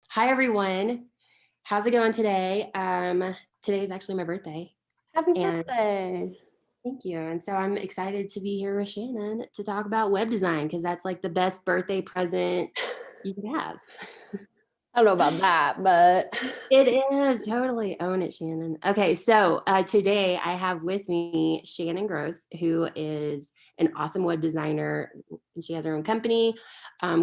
Hi, everyone. How's it going today? Today is actually my birthday, Happy and birthday. thank you. And so I'm excited to be here with Shannon to talk about web design because that's like the best birthday present you can have. I don't know about that, but It is totally own it, Shannon. Okay, so today I have with me Shannon Gross, who is an awesome web designer. She has her own company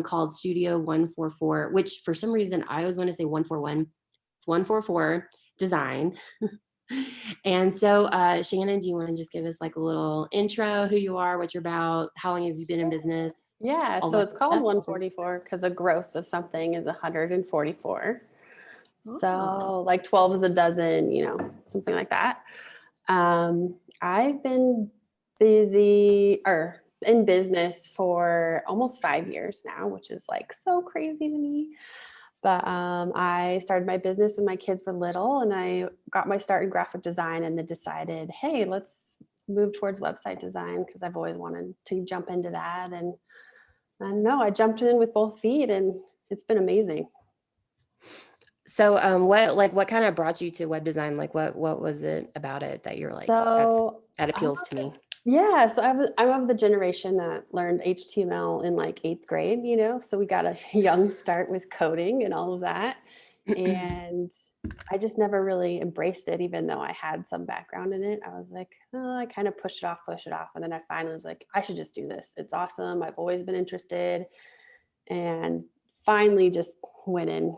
called Studio 144, which for some reason I always want to say 141. It's 144 design. And so, Shannon, do you want to just give us like a little intro, who you are, what you're about, how long have you been in business, yeah, all so that it's called stuff? 144 because a gross of something is 144. Oh, So like 12 is a dozen, something like that. I've been busy or in business for almost 5 years now, which is like so crazy to me. But I started my business when my kids were little, and I got my start in graphic design, and then decided, hey, let's move towards website design because I've always wanted to jump into that. And I don't know, I jumped in with both feet, and it's been amazing. so what kind of brought you to web design? Like what was it about it that you're like, So that I'm appeals to me? yeah, so I'm of the generation that learned HTML in like eighth grade, so we got a young start with coding and all of that. And I just never really embraced it, even though I had some background in it. I was like, oh, I kind of pushed it off, push it off. And then I finally was like, I should just do this. It's awesome. I've always been interested. And finally just went in,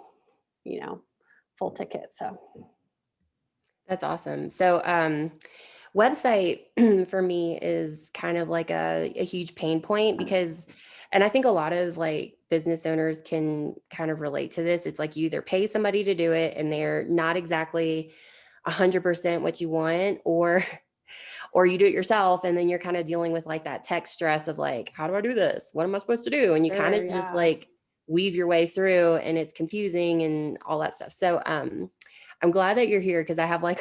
you know, full ticket. So That's awesome. So, website for me is kind of like a huge pain point because, and I think a lot of like business owners can kind of relate to this. It's like you either pay somebody to do it and they're not exactly 100% what you want, or or you do it yourself and then you're kind of dealing with like that tech stress of like, how do I do this? What am I supposed to do? And you kind sure, of just yeah. like weave your way through and it's confusing and all that stuff. So I'm glad that you're here because I have like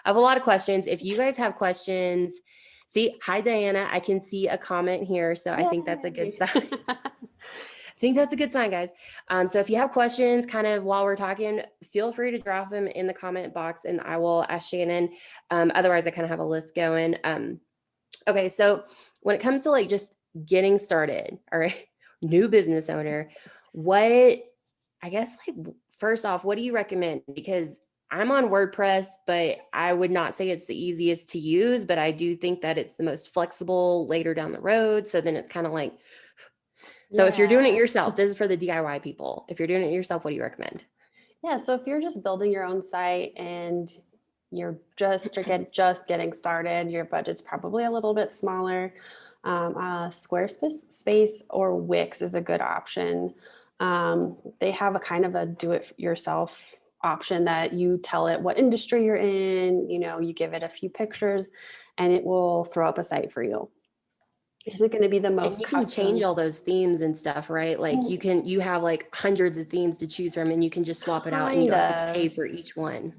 I have a lot of questions. If you guys have questions, see, hi Diana, I can see a comment here. So I think that's a good Yay. sign. I think that's a good sign, guys. So if you have questions kind of while we're talking, feel free to drop them in the comment box and I will ask Shannon. Otherwise, I kind of have a list going. Okay, so when it comes to like just getting started, all right, new business owner, what, I guess, like, first off, what do you recommend? Because I'm on WordPress, but I would not say it's the easiest to use, but I do think that it's the most flexible later down the road. So then it's kind of like, so if you're doing it Yeah. yourself, this is for the DIY people. If you're doing it yourself, what do you recommend? Yeah, so if you're just building your own site and you're just getting started, your budget's probably a little bit smaller. Squarespace space or Wix is a good option. They have a kind of a do-it-yourself option that you tell it what industry you're in. You give it a few pictures, and it will throw up a site for you. Is it going to be the And most you can change custom? all those themes and stuff, right? Like you have like hundreds of themes to choose from and you can just swap it out and you Kind don't have to pay of. for each one.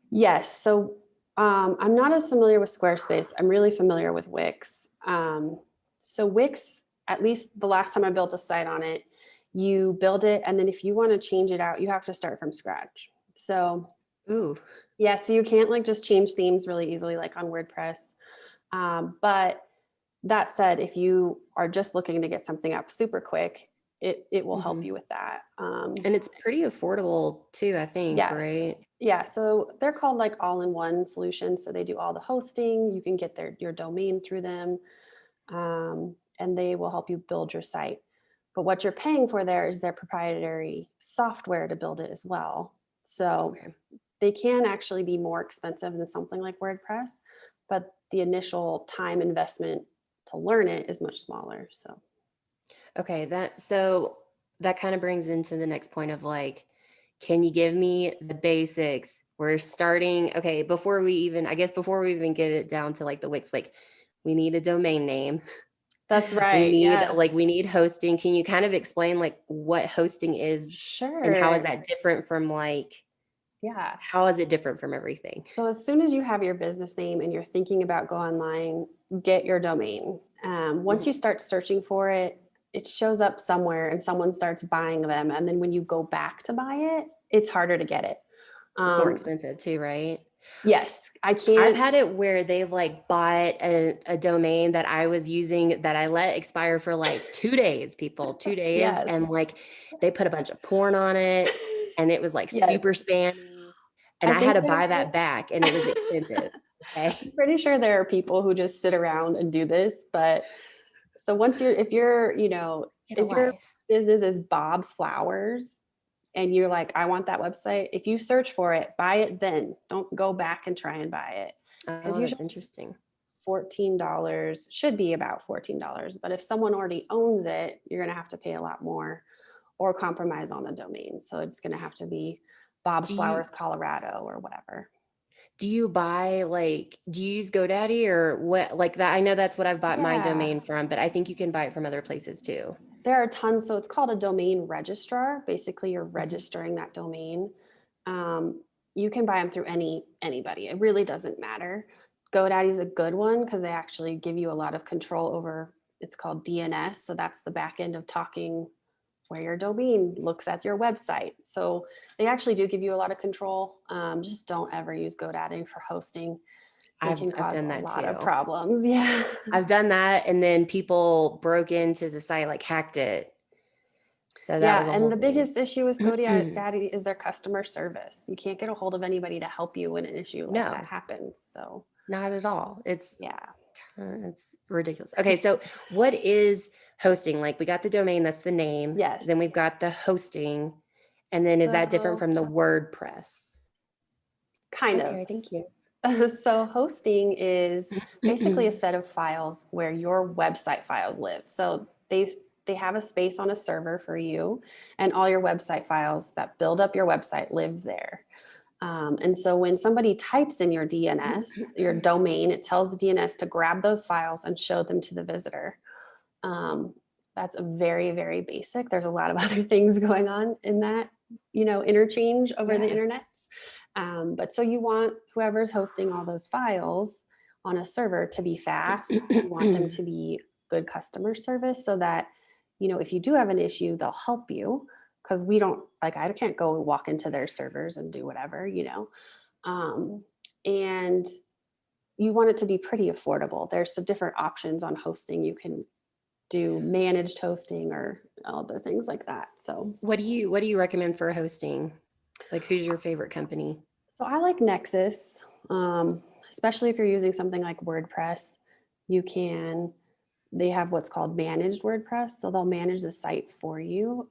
Yes. So I'm not as familiar with Squarespace. I'm really familiar with Wix. So Wix, at least the last time I built a site on it, you build it, and then if you want to change it out, you have to start from scratch. So Ooh, yeah, so you can't like just change themes really easily like on WordPress. But that said, if you are just looking to get something up super quick, it will help mhm. you with that. And it's pretty affordable too, I think, Yes. right? Yeah. So they're called like all-in-one solutions. So they do all the hosting. You can get your domain through them, and they will help you build your site. But what you're paying for there is their proprietary software to build it as well. So Okay. they can actually be more expensive than something like WordPress, but the initial time investment to learn it is much smaller. So Okay, that kind of brings into the next point of like, can you give me the basics? We're starting, okay, before we even get it down to like the Wix, like we need a domain name. that's right. Yes. We need hosting. Can you kind of explain like what hosting is and how is Sure. that different from like, Yeah. how is it different from everything? So as soon as you have your business name and you're thinking about go online, get your domain. Once Mhm. you start searching for it, it shows up somewhere and someone starts buying them. And then when you go back to buy it, it's harder to get it. It's more expensive too, right? Yes, I I've can't. had it where they've like bought a domain that I was using that I let expire for like 2 days, people, 2 days. Yes. And like they put a bunch of porn on it and it was like Yes. super spammy. And I I had to think buy that back and it was expensive. Okay. I'm pretty sure there are people who just sit around and do this, but so once if you're, Get a if your life. business is Bob's Flowers and you're like, I want that website, if you search for it, buy it then. Don't go back and try and buy it. Because Oh, usually that's interesting. $14 should be about $14. But if someone already owns it, you're going to have to pay a lot more or compromise on the domain. So it's going to have to be Bob's Do you Flowers, Colorado or whatever. do you buy like do you use GoDaddy or what like that? I know that's what I've bought my Yeah, domain from, but I think you can buy it from other places too. there are tons. So it's called a domain registrar. Basically, you're Mhm. registering that domain. Um, you can buy them through anybody. It really doesn't matter. GoDaddy's a good one because they actually give you a lot of control over. It's called DNS. So that's the back end of talking where your domain looks at your website. So they actually do give you a lot of control. Just don't ever use GoDaddy for hosting. It can I've cause done a that lot of too. problems. Yeah. I've done that and then people broke into the site, like hacked it. So that was Yeah. a And whole the thing. biggest issue with GoDaddy is their customer service. You can't get a hold of anybody to help you when an issue like that No, happens. So, not at all. yeah. It's ridiculous. Okay, so what is hosting? Like we got the domain, that's the name. Then Yes. we've got the hosting. And then is that different So, from the WordPress? kind Hi of. Terry, thank you. So, hosting is basically a set of files where your website files live. So, they have a space on a server for you, and all your website files that build up your website live there. And so when somebody types in your DNS, your domain, it tells the DNS to grab those files and show them to the visitor. Um, that's a very, very basic. There's a lot of other things going on in that, interchange over the Yeah. internet. But so you want whoever's hosting all those files on a server to be fast. You want them to be good customer service so that, if you do have an issue, they'll help you because we don't like I can't go and walk into their servers and do whatever. And you want it to be pretty affordable. There's some different options on hosting. You can do managed hosting or other things like that. So What do you recommend for hosting? Like who's your favorite company? I like Nexus, especially if you're using something like WordPress. You can they have what's called managed WordPress, so they'll manage the site for you,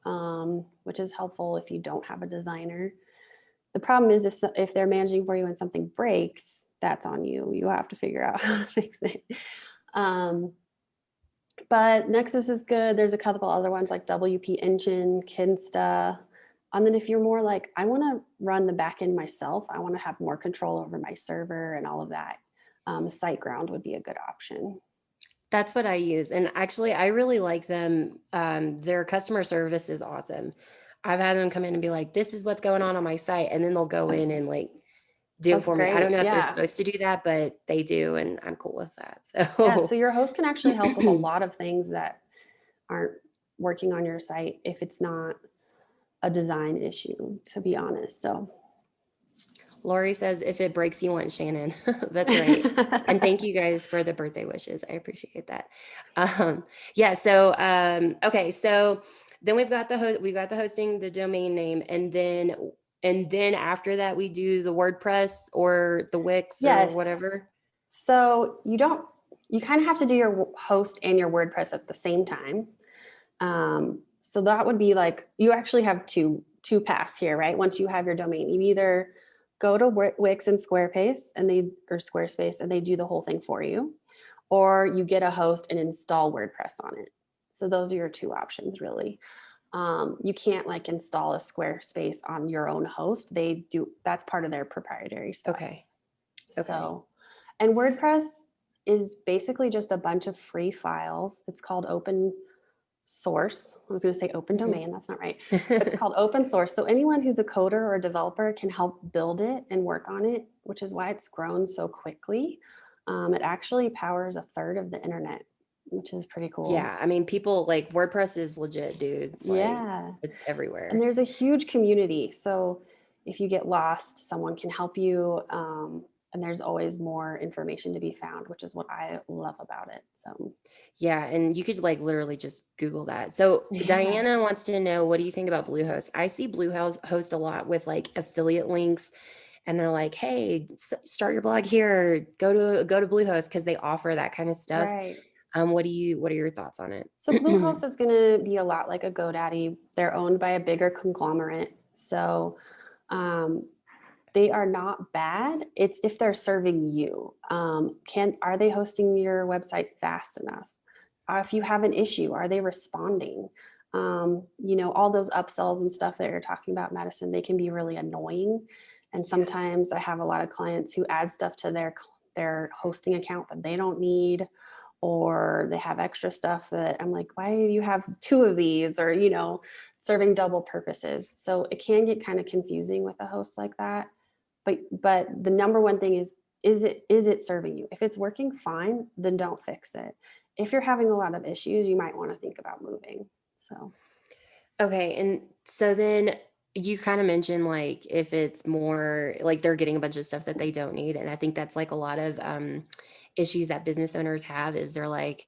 which is helpful if you don't have a designer. The problem is if they're managing for you and something breaks, that's on you. You have to figure out how to fix it. Um, but Nexus is good. There's a couple other ones like WP Engine, Kinsta. And then if you're more like, I want to run the backend myself, I want to have more control over my server and all of that, SiteGround would be a good option. That's what I use. And actually, I really like them. Their customer service is awesome. I've had them come in and be like, this is what's going on my site. And then they'll go in and like do it That's for me. I don't great. know if they're Yeah. supposed to do that, but they do. And I'm cool with that. Yeah. So So your host can actually help with a lot of things that aren't working on your site if it's not a design issue, to be honest. So Lori says, if it breaks, you want Shannon. That's right. And thank you guys for the birthday wishes. I appreciate that. Yeah. So, okay. So then we've got the hosting, the domain name, and then after that we do the WordPress or the Wix or yes. whatever. So you kind of have to do your host and your WordPress at the same time. So that would be like, you actually have two paths here, right? Once you have your domain, you either go to Wix and Squarespace or Squarespace and they do the whole thing for you, or you get a host and install WordPress on it. So those are your two options really. You can't like install a Squarespace on your own host. They do, that's part of their proprietary stuff. Okay. So, and WordPress is basically just a bunch of free files. It's called open source. I was going to say open domain. That's not right. It's called open source. So anyone who's a coder or a developer can help build it and work on it, which is why it's grown so quickly. It actually powers a third of the internet which is pretty cool. Yeah. I mean, people like WordPress is legit, dude. Like Yeah. it's everywhere. And there's a huge community. So if you get lost, someone can help you. And there's always more information to be found, which is what I love about it. So Yeah, and you could like literally just Google that. So yeah, Diana wants to know, what do you think about Bluehost? I see Bluehost a lot with like affiliate links, and they're like, "Hey, start your blog here. Go to Bluehost because they offer that kind of stuff." right. What are your thoughts on it? So Bluehost is going to be a lot like a GoDaddy. They're owned by a bigger conglomerate. So um, they are not bad. It's if they're serving you. Are they hosting your website fast enough? If you have an issue, are they responding? All those upsells and stuff that you're talking about, Madison, they can be really annoying. And sometimes I have a lot of clients who add stuff to their hosting account that they don't need, or they have extra stuff that I'm like, why do you have two of these? Or, serving double purposes. So it can get kind of confusing with a host like that. But the number one thing is it serving you? If it's working fine, then don't fix it. If you're having a lot of issues, you might want to think about moving. So Okay, and so then you kind of mentioned like if it's more like they're getting a bunch of stuff that they don't need, and I think that's like a lot of issues that business owners have is they're like,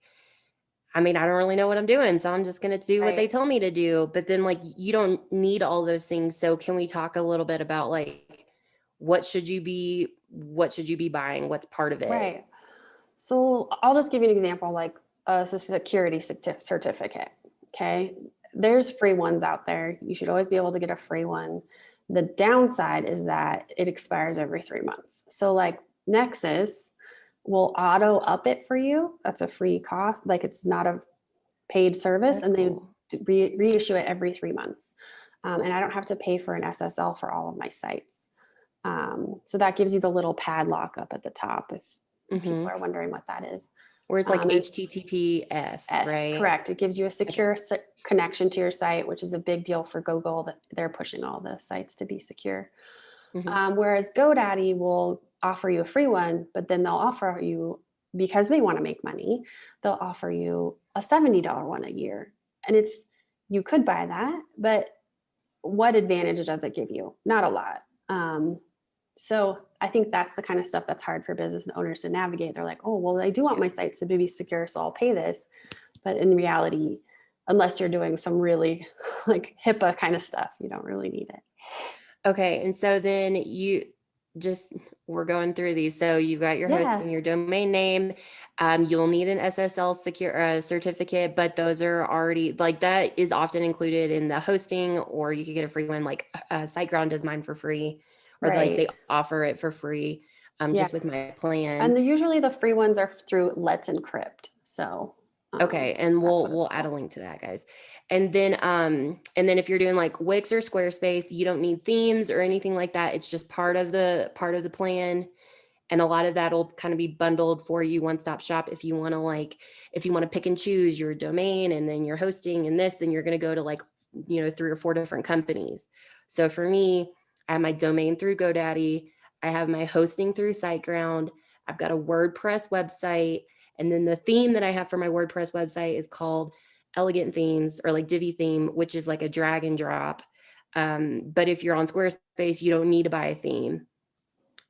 I mean, I don't really know what I'm doing, so I'm just going to do what they right. tell me to do. But then like you don't need all those things. So can we talk a little bit about like what should you be buying? What's part of it? Right. So I'll just give you an example, like a security certificate. Okay. There's free ones out there. You should always be able to get a free one. The downside is that it expires every 3 months. So like Nexus will auto up it for you. That's a free cost. Like it's not a paid service, That's and they cool. reissue it every 3 months. And I don't have to pay for an SSL for all of my sites. So that gives you the little padlock up at the top if people Mm-hmm. are wondering what that is. Whereas like And HTTPS, S, right? correct. It gives you a Okay. secure connection to your site, which is a big deal for Google, that they're pushing all the sites to be secure. Mm-hmm. Whereas GoDaddy will offer you a free one, but then they'll offer you, because they want to make money, they'll offer you a $70 one a year. And you could buy that, but what advantage does it give you? Not a lot. So I think that's the kind of stuff that's hard for business owners to navigate. They're like, oh, well, I do want my sites to be secure, so I'll pay this. But in reality, unless you're doing some really like HIPAA kind of stuff, you don't really need it. Okay, and so then we're going through these. So you've got your host Yeah, and your domain name. You'll need an SSL secure certificate, but those are already like that is often included in the hosting, or you could get a free one. Like SiteGround does mine for free, or like they right. offer it for free, Yeah. just with my plan. And usually the free ones are through Let's Encrypt. So Okay, and that's what it's we'll add a called. link to that, guys. And then if you're doing like Wix or Squarespace, you don't need themes or anything like that. It's just part of the plan. And a lot of that'll kind of be bundled for you, one-stop shop. If you want to pick and choose your domain and then your hosting and this, then you're going to go to like, 3 or 4 different companies. So for me, I have my domain through GoDaddy. I have my hosting through SiteGround. I've got a WordPress website. And then the theme that I have for my WordPress website is called Elegant Themes, or like Divi theme, which is like a drag and drop. But if you're on Squarespace, you don't need to buy a theme.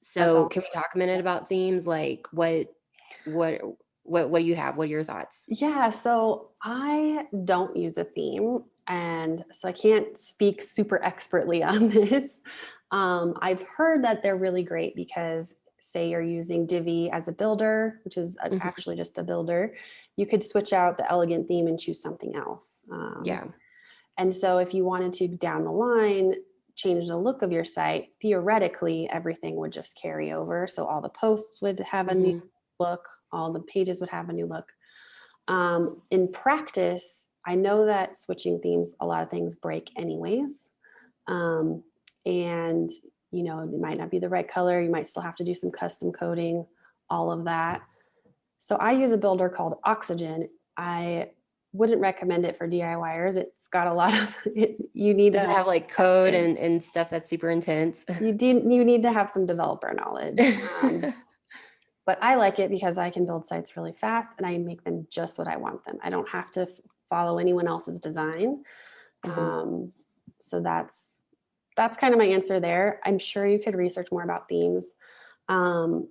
That's So all. can we talk a minute about themes? Like what do you have? What are your thoughts? Yeah, so I don't use a theme, and so I can't speak super expertly on this. I've heard that they're really great because, say, you're using Divi as a builder, which is Mhm. actually just a builder, you could switch out the elegant theme and choose something else. Yeah. And so, if you wanted to down the line change the look of your site, theoretically, everything would just carry over. So all the posts would have a new Mhm. look, all the pages would have a new look. In practice, I know that switching themes, a lot of things break anyways. Um, and, it might not be the right color. You might still have to do some custom coding, all of that. So I use a builder called Oxygen. I wouldn't recommend it for DIYers. It's got a lot of, you need Does it a, have like code and stuff that's super intense? you need to have some developer knowledge. But I like it because I can build sites really fast and I make them just what I want them. I don't have to follow anyone else's design. Mhm. Um, so that's kind of my answer there. I'm sure you could research more about themes. Um,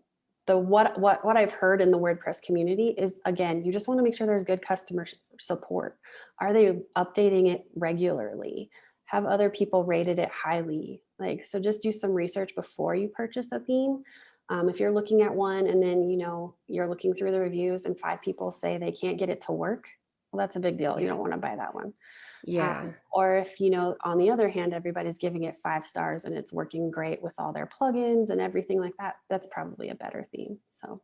the what I've heard in the WordPress community is, again, you just want to make sure there's good customer support. Are they updating it regularly? Have other people rated it highly? Like, so just do some research before you purchase a theme. If you're looking at one and then you're looking through the reviews and 5 people say they can't get it to work, well, that's a big deal. You Yeah. don't want to buy that one. Yeah. Or if, on the other hand, everybody's giving it 5 stars and it's working great with all their plugins and everything like that, that's probably a better theme. So,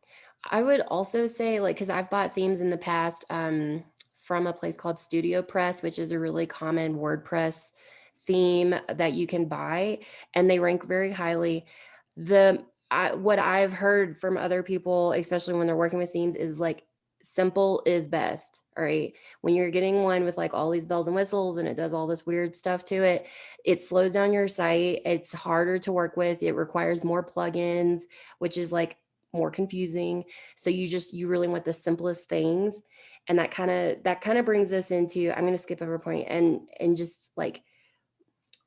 I would also say, like, because I've bought themes in the past from a place called Studio Press, which is a really common WordPress theme that you can buy, and they rank very highly. What I've heard from other people, especially when they're working with themes, is like simple is best. All right. When you're getting one with like all these bells and whistles and it does all this weird stuff to it, it slows down your site. It's harder to work with. It requires more plugins, which is like more confusing. So you really want the simplest things. And that kind of brings us into, I'm going to skip over a point and just like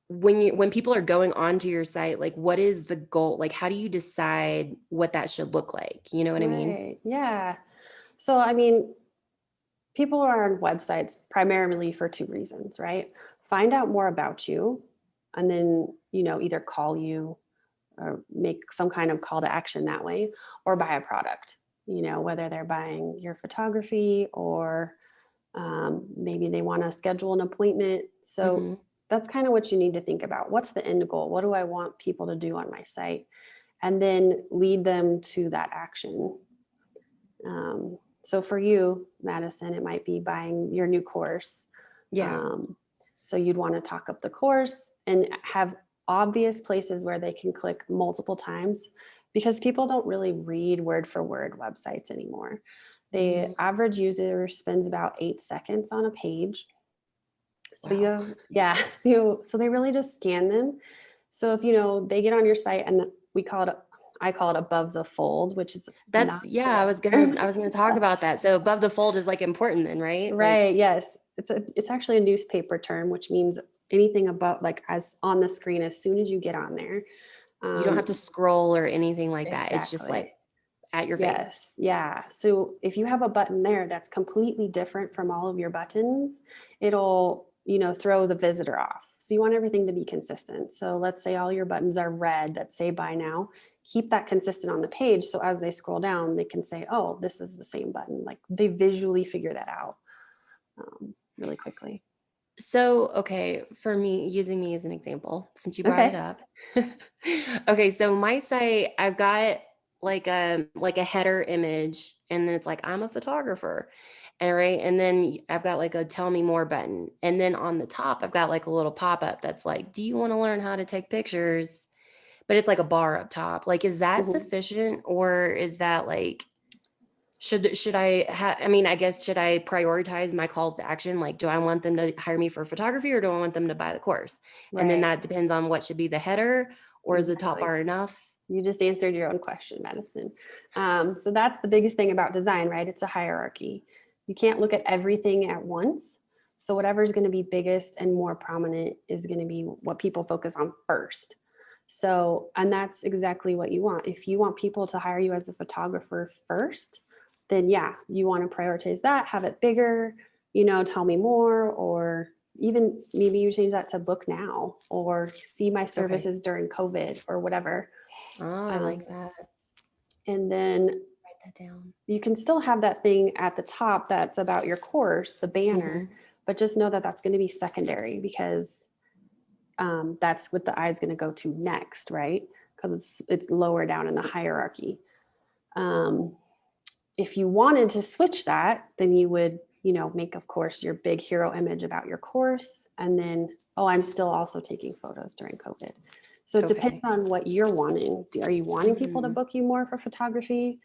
when people are going onto your site, like what is the goal? Like how do you decide what that should look like? You know what I mean? right. Yeah. So, I mean, people are on websites primarily for 2 reasons, right? Find out more about you and then, either call you or make some kind of call to action that way, or buy a product, whether they're buying your photography or maybe they want to schedule an appointment. So Hmm. that's kind of what you need to think about. What's the end goal? What do I want people to do on my site? And then lead them to that action. So for you, Madison, it might be buying your new course. Yeah. Um, so you'd want to talk up the course and have obvious places where they can click multiple times, because people don't really read word for word websites anymore. The Mm, average user spends about 8 seconds on a page. So you wow. have, yeah, so they really just scan them. So if they get on your site and I call it above the fold, which is That's not yeah, I was correct. gonna I was gonna talk about that. So above the fold is like important then, right? Like Right. Yes. It's actually a newspaper term, which means anything above, like, as on the screen as soon as you get on there. you don't have Um, to scroll or anything like that. It's just like exactly. at your face. Yes. Yeah. So if you have a button there that's completely different from all of your buttons, it'll, throw the visitor off. So you want everything to be consistent. So let's say all your buttons are red that say buy now. Keep that consistent on the page. So as they scroll down, they can say, oh, this is the same button. Like, they visually figure that out really quickly. So, okay, for me, using me as an example, since you brought it Okay. up. Okay, so my site, I've got like a header image, and then it's like I'm a photographer. All right. And then I've got like a tell me more button. And then on the top, I've got like a little pop-up that's like, do you want to learn how to take pictures? But it's like a bar up top. Like, is that Mhm. sufficient, or is that like should I mean, I guess, should I prioritize my calls to action? Like, do I want them to hire me for photography, or do I want them to buy the course? And then Right. that depends on what should be the header, or is the top Exactly. bar enough? You just answered your own question, Madison. So that's the biggest thing about design, right? It's a hierarchy. You can't look at everything at once. So whatever is going to be biggest and more prominent is going to be what people focus on first. So, and that's exactly what you want. If you want people to hire you as a photographer first, then yeah, you want to prioritize that, have it bigger, tell me more, or even maybe you change that to book now or see my Okay. services during COVID or whatever. Oh, I Um, like that. and then Write that down. you can still have that thing at the top that's about your course, the banner, Hmm. but just know that that's going to be secondary, because that's what the eye is going to go to next, right? Because it's lower down in the hierarchy. Um, if you wanted to switch that, then you would, make, of course, your big hero image about your course. And then, oh, I'm still also taking photos during COVID. So it depends Okay. on what you're wanting. Are you wanting people to Hmm. book you more for photography?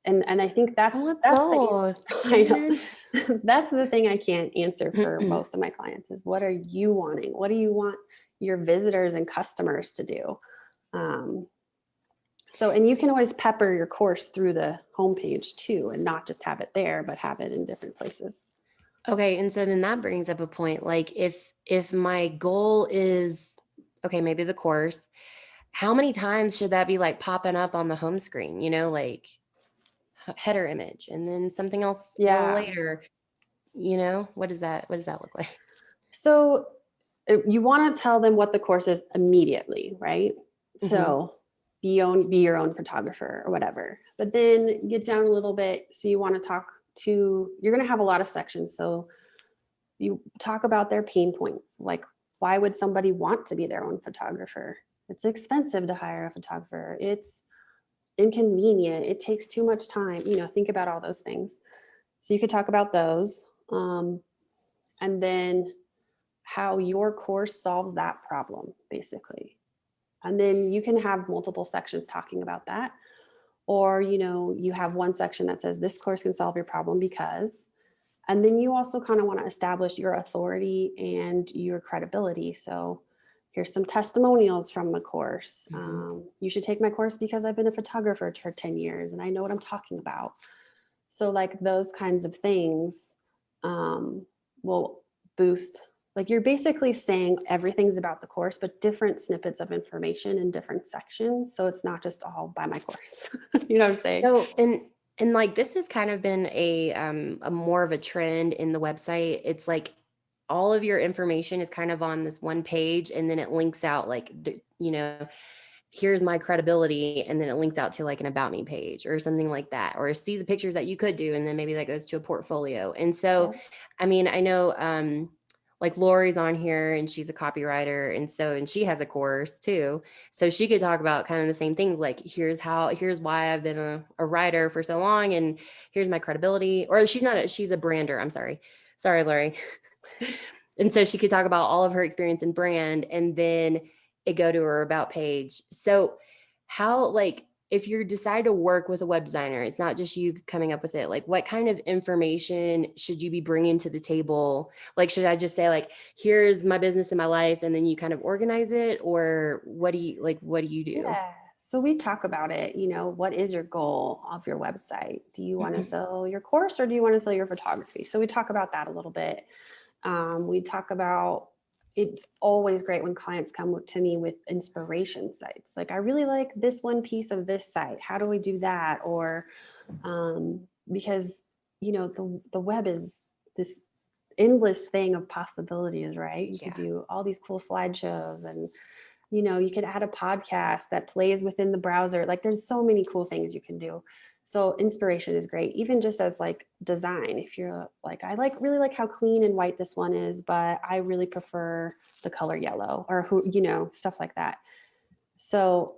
And I think I want that's the both, I know Shannon. that's the thing I can't answer for most of my clients is, what are you wanting? What do you want your visitors and customers to do? Um, So, and you can always pepper your course through the homepage too, and not just have it there, but have it in different places. Okay, and so then that brings up a point. Like if my goal is, okay, maybe the course, how many times should that be like popping up on the home screen? Like header image and then something else a little Yeah. later. What does that look like? So you want to tell them what the course is immediately, right? Mm-hmm. So be your own photographer or whatever. But then get down a little bit. So you want to talk to, you're going to have a lot of sections. So you talk about their pain points. Like, why would somebody want to be their own photographer? It's expensive to hire a photographer. It's inconvenient. It takes too much time. Think about all those things. So you could talk about those. And then how your course solves that problem, basically. And then you can have multiple sections talking about that. Or, you have one section that says this course can solve your problem because, and then you also kind of want to establish your authority and your credibility. So here's some testimonials from the course. Mm-hmm. You should take my course because I've been a photographer for 10 years and I know what I'm talking about. So like those kinds of things will boost, like you're basically saying everything's about the course, but different snippets of information in different sections. So it's not just all by my course. You know what I'm saying? So and like this has kind of been a more of a trend in the website. It's like all of your information is kind of on this one page and then it links out like here's my credibility, and then it links out to like an about me page or something like that, or see the pictures that you could do, and then maybe that goes to a portfolio. And so Yep. I mean, I know like Lori's on here and she's a copywriter, and she has a course too, so she could talk about kind of the same things, like here's why I've been a writer for so long, and here's my credibility. Or she's a brander, I'm sorry Lori. And so she could talk about all of her experience in brand, and then it go to her about page. So how, like, if you decide to work with a web designer, it's not just you coming up with it. Like, what kind of information should you be bringing to the table? Like, should I just say like, here's my business and my life, and then you kind of organize it? Or what do you do? Yeah. So we talk about it, what is your goal of your website? Do you want to sell your course or do you want to sell your photography? So we talk about that a little bit. We talk about, it's always great when clients come to me with inspiration sites. Like, I really like this one piece of this site. How do we do that? Or because, the web is this endless thing of possibilities, right? You could Yeah. do all these cool slideshows and you could add a podcast that plays within the browser. Like there's so many cool things you can do. So inspiration is great, even just as like design. If you're like, I really like how clean and white this one is, but I really prefer the color yellow, or stuff like that. So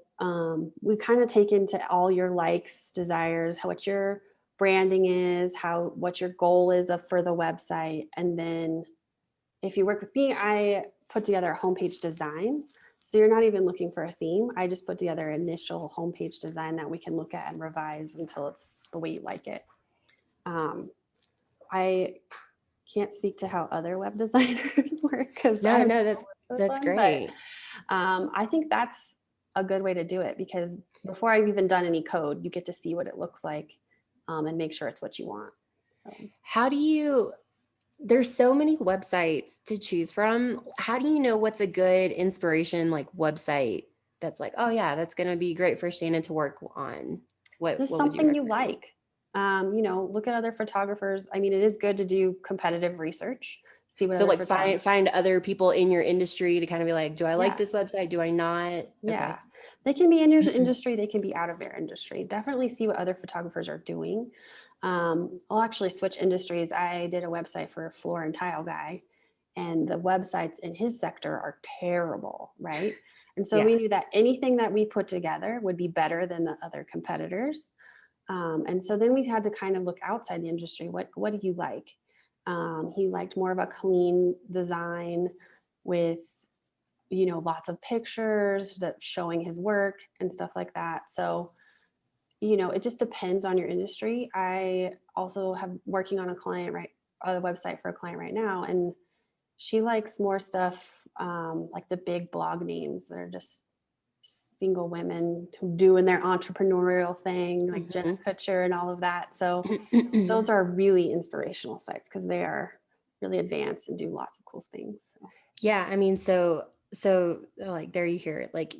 we kind of take into all your likes, desires, what your branding is, what your goal is for the website. And then if you work with me, I put together a homepage design. So you're not even looking for a theme. I just put together an initial homepage design that we can look at and revise until it's the way you like it. I can't speak to how other web designers work because No, I've no, never that's worked with that's one, but great. I think that's a good way to do it because before I've even done any code, you get to see what it looks like and make sure it's what you want. So How do you There's so many websites to choose from. How do you know what's a good inspiration like website that's like, oh yeah, that's going to be great for Shannon to work on? What just would you something you recommend? like. Look at other photographers. I mean, it is good to do competitive research, see what So other like photographers. find other people in your industry to kind of be like, do I like Yeah, this website? Do I not? yeah. Okay. They can be in your industry, they can be out of their industry. Definitely see what other photographers are doing. I'll actually switch industries. I did a website for a floor and tile guy, and the websites in his sector are terrible, right? And so Yeah. we knew that anything that we put together would be better than the other competitors. And so then we had to kind of look outside the industry. What do you like? He liked more of a clean design with, lots of pictures that showing his work and stuff like that. So, it just depends on your industry. I also have working on a website for a client right now, and she likes more stuff like the big blog names that are just single women doing their entrepreneurial thing, like Jenna Kutcher and all of that. So those are really inspirational sites because they are really advanced and do lots of cool things. So. Yeah, I mean, so like there you hear it. Like,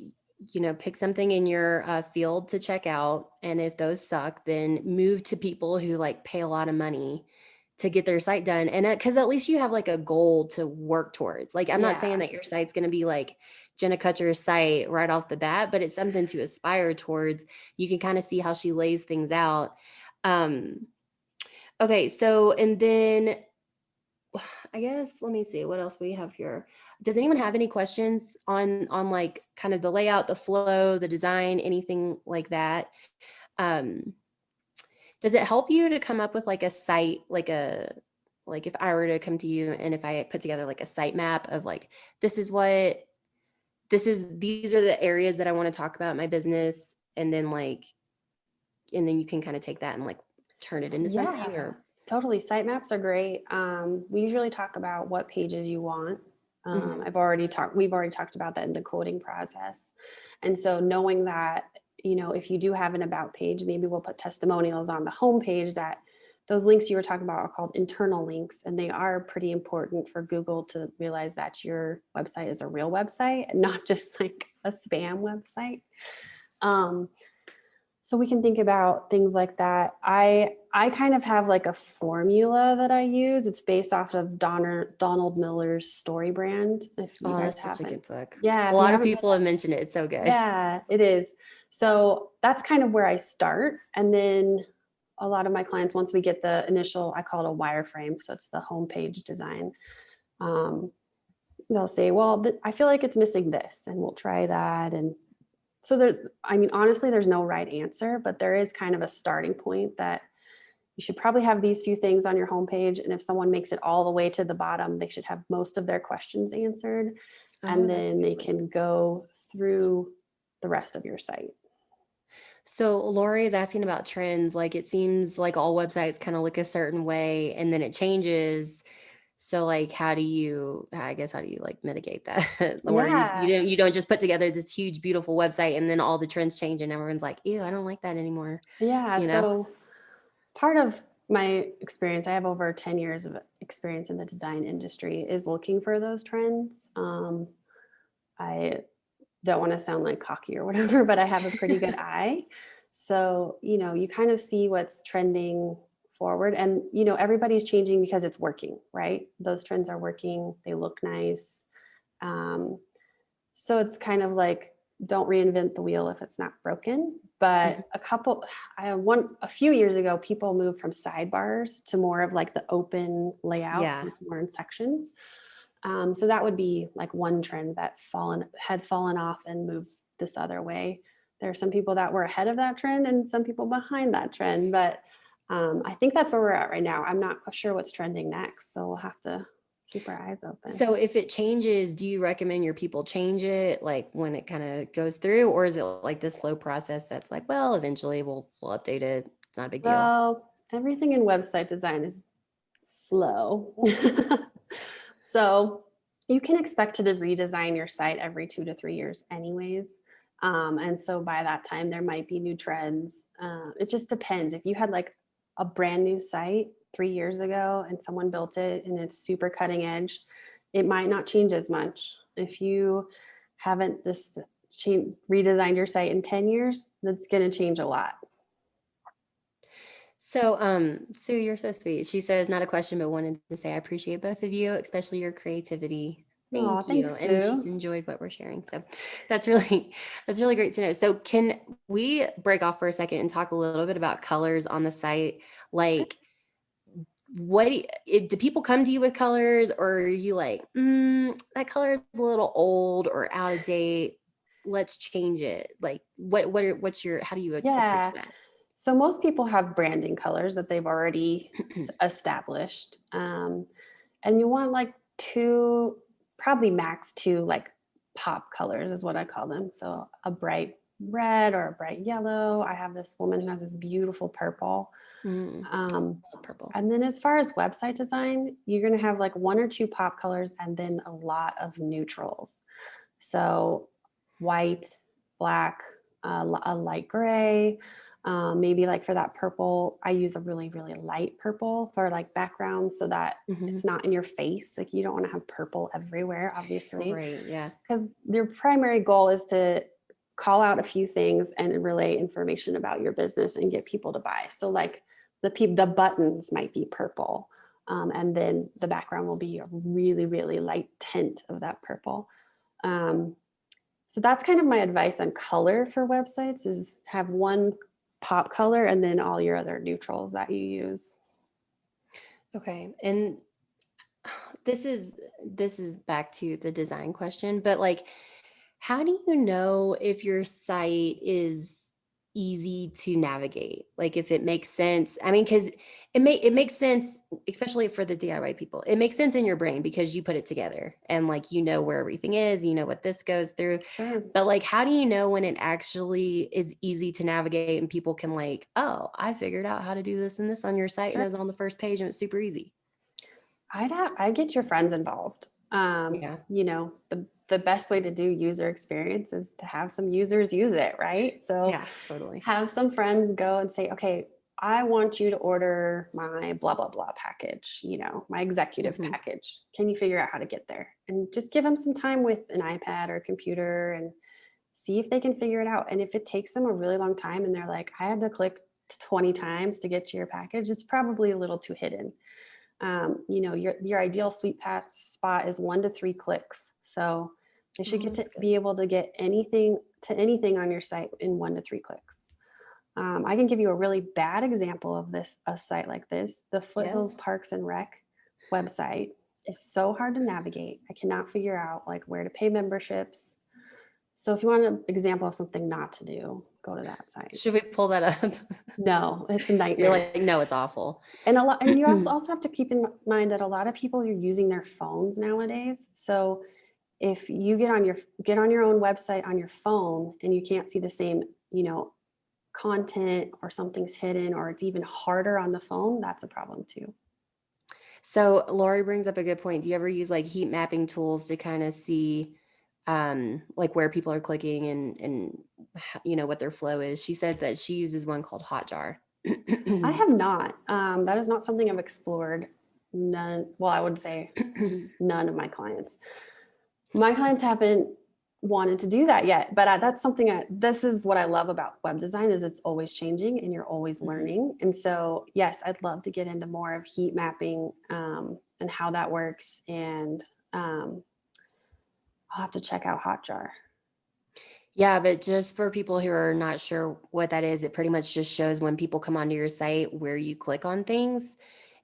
pick something in your field to check out, and if those suck, then move to people who like pay a lot of money to get their site done. And because at least you have like a goal to work towards. Like, I'm not saying that your site's going to be like Jenna Kutcher's site right off the bat, but it's something to aspire towards. You can kind of see how she lays things out. Okay, so, and then I guess, let me see what else we have here. Does anyone have any questions on like kind of the layout, the flow, the design, anything like that? Does it help you to come up with like a site, like if I were to come to you and if I put together like a site map of like, these are the areas that I want to talk about in my business. And then you can kind of take that and like turn it into something or. Totally. Sitemaps are great. We usually talk about what pages you want. We've already talked about that in the coding process. And so knowing that, if you do have an about page, maybe we'll put testimonials on the home page. That those links you were talking about are called internal links, and they are pretty important for Google to realize that your website is a real website and not just like a spam website. So we can think about things like that. I kind of have like a formula that I use. It's based off of Donald Miller's Story Brand. If you guys that's such a good book. Yeah. A lot of people have mentioned it. It's so good. Yeah, it is. So that's kind of where I start. And then a lot of my clients, once we get the initial, I call it a wireframe. So it's the homepage design. They'll say, well, I feel like it's missing this, and we'll try that. And so honestly, there's no right answer, but there is kind of a starting point that you should probably have these few things on your homepage. And if someone makes it all the way to the bottom, they should have most of their questions answered. And then they can go through the rest of your site. So Lori is asking about trends. Like, it seems like all websites kind of look a certain way and then it changes. So like, how do you like mitigate that? Or you don't just put together this huge, beautiful website and then all the trends change and everyone's like, ew, I don't like that anymore. Yeah. So part of my experience, I have over 10 years of experience in the design industry, is looking for those trends. I don't want to sound like cocky or whatever, but I have a pretty good eye. So, you kind of see what's trending forward, and everybody's changing because it's working, right? Those trends are working, they look nice. So it's kind of like, don't reinvent the wheel if it's not broken. But a few years ago, people moved from sidebars to more of like the open layout. So it's more in sections. So that would be like one trend that had fallen off and moved this other way. There are some people that were ahead of that trend and some people behind that trend, but I think that's where we're at right now. I'm not sure what's trending next, so we'll have to keep our eyes open. So if it changes, do you recommend your people change it like when it kind of goes through, or is it like this slow process that's like, well, eventually we'll update it. It's not a big deal. Well, everything in website design is slow. So you can expect to redesign your site every 2 to 3 years anyways. And so by that time, there might be new trends. It just depends. If you had like a brand new site 3 years ago and someone built it and it's super cutting edge, it might not change as much. If you haven't redesigned your site in 10 years, that's going to change a lot. So, Sue, you're so sweet. She says, not a question, but wanted to say, I appreciate both of you, especially your creativity. Thank you. Thanks, and Sue. She's enjoyed what we're sharing. So that's really great to know. So can we break off for a second and talk a little bit about colors on the site? Like, do people come to you with colors, or are you like, that color is a little old or out of date, let's change it? Like, how do you approach that? So most people have branding colors that they've already established. And you want like probably max 2 like pop colors is what I call them. So a bright red or a bright yellow. I have this woman who has this beautiful purple. Purple. And then as far as website design, you're going to have like 1 or 2 pop colors and then a lot of neutrals. So white, black, a light gray. Maybe like for that purple, I use a really, really light purple for like background so that it's not in your face. Like you don't want to have purple everywhere, obviously. Right. Yeah. Because your primary goal is to call out a few things and relay information about your business and get people to buy. So like the buttons might be purple. And then the background will be a really, really light tint of that purple. So that's kind of my advice on color for websites is have one pop color and then all your other neutrals that you use. Okay. And this is back to the design question, but like, how do you know if your site is easy to navigate? Like if it makes sense. I mean, because it makes sense, especially for the DIY people. It makes sense in your brain because you put it together and like you know where everything is, you know what this goes through. Sure. But like, how do you know when it actually is easy to navigate and people can like, oh, I figured out how to do this and this on your site and it was on the first page and it's super easy. I'd get your friends involved. Yeah. You know, the best way to do user experience is to have some users use it, right? So Yeah, totally. have some friends go and say, okay, I want you to order my blah, blah, blah package, you know, my executive package. Can you figure out how to get there? And just give them some time with an iPad or a computer and see if they can figure it out. And if it takes them a really long time and they're like, I had to click 20 times to get to your package, it's probably a little too hidden. You know, your ideal sweet spot is 1 to 3 clicks. So they should get to be able to get anything on your site in 1 to 3 clicks. I can give you a really bad example of a site like this. The Foothills Parks and Rec website is so hard to navigate. I cannot figure out like where to pay memberships. So if you want an example of something not to do, go to that site. Should we pull that up? No, it's a nightmare. You're like, no, it's awful. And you also have to keep in mind that a lot of people are using their phones nowadays. So if you get on your own website on your phone and you can't see the same, you know, content or something's hidden or it's even harder on the phone, that's a problem too. So Lori brings up a good point. Do you ever use like heat mapping tools to kind of see like where people are clicking and you know what their flow is? She said that she uses one called Hotjar. I have not. That is not something I've explored. Well, I would say none of my clients. My clients haven't wanted to do that yet, but that's something this is what I love about web design is it's always changing and you're always learning. And so, yes, I'd love to get into more of heat mapping and how that works. And I'll have to check out Hotjar. Yeah, but just for people who are not sure what that is, it pretty much just shows when people come onto your site where you click on things.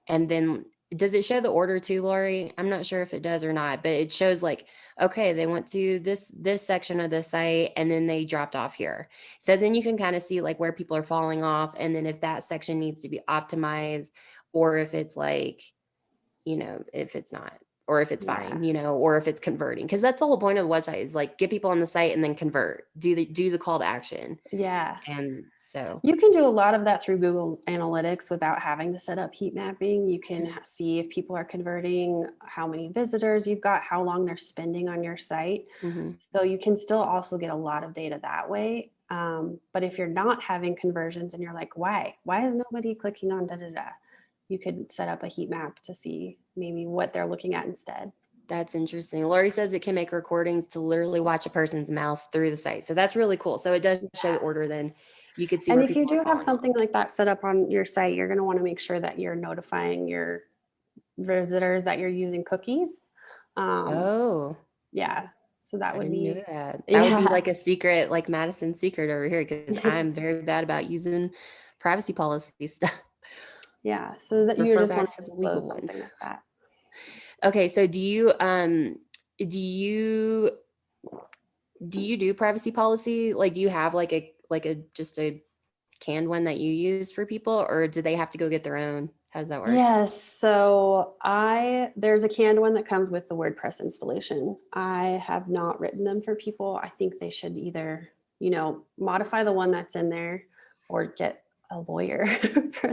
And then does it show the order too, Lori? I'm not sure if it does or not, but it shows like, okay, they went to this section of the site and then they dropped off here. So then you can kind of see like where people are falling off. And then if that section needs to be optimized or if it's like, you know, if it's not, or if it's fine, you know, or if it's converting. Cause that's the whole point of the website is like get people on the site and then convert, do the call to action. Yeah. And so you can do a lot of that through Google Analytics without having to set up heat mapping. You can see if people are converting, how many visitors you've got, how long they're spending on your site. So you can still also get a lot of data that way. But if you're not having conversions and you're like, why is nobody clicking on da-da-da? You could set up a heat map to see maybe what they're looking at instead. That's interesting. Lori says it can make recordings to literally watch a person's mouse through the site. So that's really cool. So it does show the order then. You could see. And if you do have something like that set up on your site, you're going to want to make sure that you're notifying your visitors that you're using cookies. Yeah. So that would be that would be like a secret, like Madison's secret over here, because I'm very bad about using privacy policy stuff. Yeah. So that you just want to disclose something like that. Okay. So do you do privacy policy? Like, do you have like a just a canned one that you use for people, or do they have to go get their own? How does that work? Yes. So there's a canned one that comes with the WordPress installation. I have not written them for people. I think they should either, you know, modify the one that's in there or get a lawyer.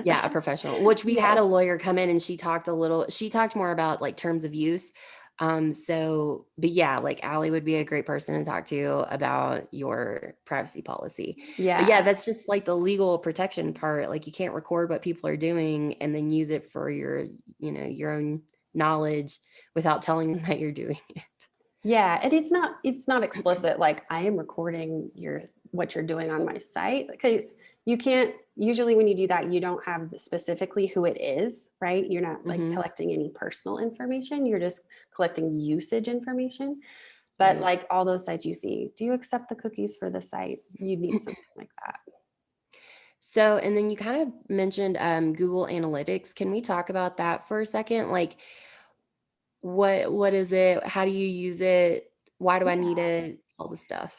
A professional, which we had a lawyer come in and she talked more about like terms of use. But yeah, like Allie would be a great person to talk to about your privacy policy. But yeah, Yeah. that's just like the legal protection part. Like you can't record what people are doing and then use it for your, your own knowledge without telling them that you're doing it. Yeah, and it's not explicit like I am recording what you're doing on my site, because you can't, usually when you do that you don't have specifically who it is, right? You're not like Mm-hmm. collecting any personal information, you're just collecting usage information. But Right. like all those sites you see, do you accept the cookies for the site? You need something like that. So, and then you kind of mentioned Google Analytics. Can we talk about that for a second? Like, what is it? How do you use it? Why do I need it? All the stuff.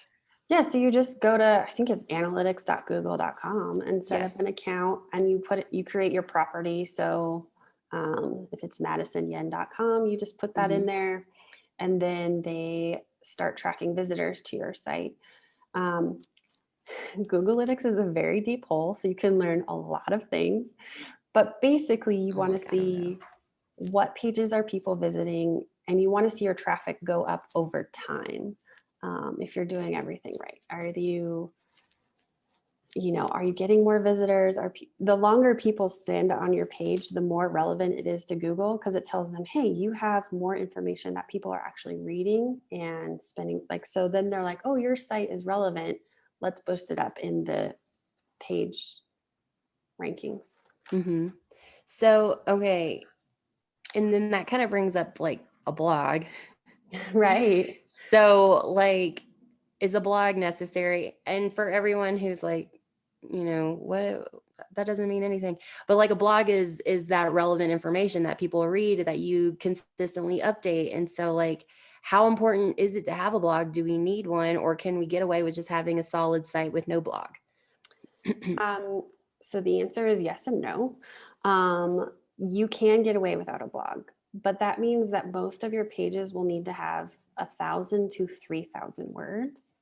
Yeah, so you just go to, I think it's analytics.google.com and set Yes. up an account, and you create your property. So if it's madisonyen.com, you just put that in Mm-hmm. there, and then they start tracking visitors to your site. Um, Google Analytics is a very deep hole, so you can learn a lot of things. But basically, you Oh, want to like I don't know. see what pages are people visiting, and you want to see your traffic go up over time. If you're doing everything right, are you getting more visitors? The longer people spend on your page, the more relevant it is to Google, because it tells them, hey, you have more information that people are actually reading and spending. Like, so then they're like, oh, your site is relevant, let's boost it up in the page rankings. Mm-hmm. So, okay. And then that kind of brings up like a blog. Right. So, like, is a blog necessary? And for everyone who's like, what, that doesn't mean anything. But like a blog is that relevant information that people read, that you consistently update. And so like, how important is it to have a blog? Do we need one, or can we get away with just having a solid site with no blog? Um, so the answer is yes and no. You can get away without a blog, but that means that most of your pages will need to have 1,000 to 3,000 words.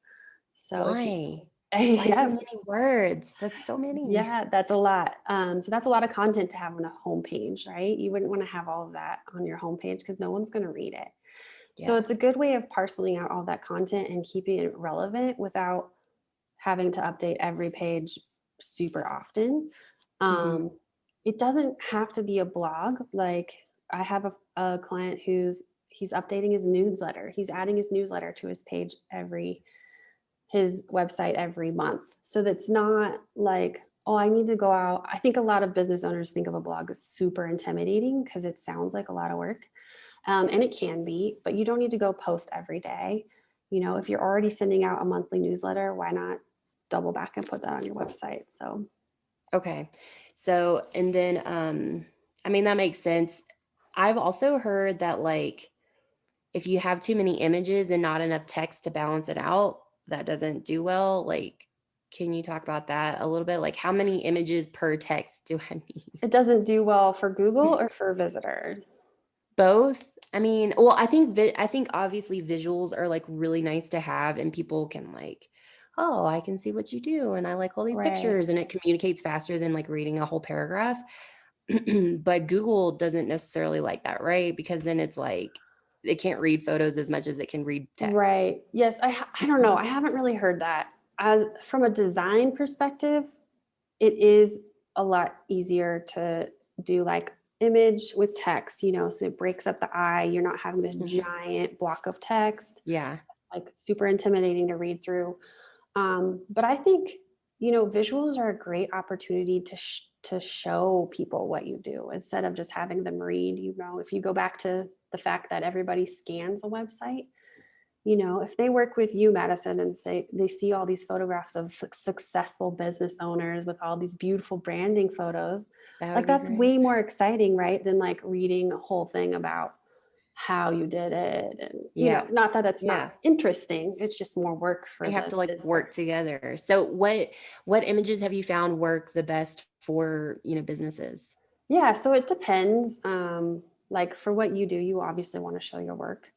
So if you, Why? Why so yeah, many words? That's so many. yeah, that's a lot. So that's a lot of content to have on a homepage, right? You wouldn't want to have all of that on your homepage because no one's going to read it. So Yeah. it's a good way of parceling out all that content and keeping it relevant without having to update every page super often. Mm-hmm. Um, it doesn't have to be a blog. Like I have a client he's updating his newsletter. He's adding his newsletter to his page his website every month. So that's not like, oh, I need to go out. I think a lot of business owners think of a blog as super intimidating because it sounds like a lot of work. And it can be, but you don't need to go post every day. If you're already sending out a monthly newsletter, why not double back and put that on your website? So, Okay. So, and then, I mean, that makes sense. I've also heard that like if you have too many images and not enough text to balance it out, that doesn't do well. Like, can you talk about that a little bit? Like, how many images per text do I need? it doesn't do well for Google or for visitors. Both. I mean, well, I think obviously visuals are like really nice to have, and people can like, oh, I can see what you do, and I like all these Right. pictures, and it communicates faster than like reading a whole paragraph. But Google doesn't necessarily like that, right? Because then it's like it can't read photos as much as it can read text. Right. Yes. I don't know. I haven't really heard that. As from a design perspective, it is a lot easier to do like image with text, so it breaks up the eye. You're not having this Mhm. giant block of text, Yeah. like super intimidating to read through. But I think, visuals are a great opportunity to show people what you do instead of just having them read. If you go back to the fact that everybody scans a website, if they work with you, Madison, and say they see all these photographs of successful business owners with all these beautiful branding photos, That like would be that's great. way more exciting, right? Than like reading a whole thing about how you did it. And, Yeah. not that it's not Yeah. interesting, it's just more work for They have the to like visitor. work together. So what images have you found work the best for, businesses? Yeah, so it depends. Like for what you do, you obviously want to show your work.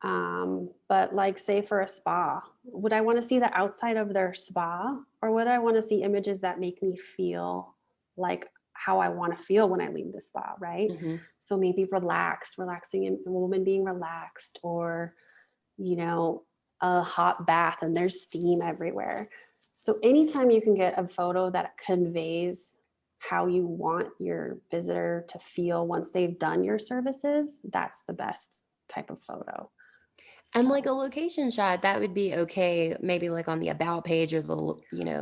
But like say for a spa, would I want to see the outside of their spa, or would I want to see images that make me feel like how I want to feel when I leave the spa, right? Mm-hmm. So maybe relaxing, and a woman being relaxed, or, a hot bath and there's steam everywhere. So anytime you can get a photo that conveys how you want your visitor to feel once they've done your services, that's the best type of photo. And So, like a location shot, that would be okay, maybe like on the about page or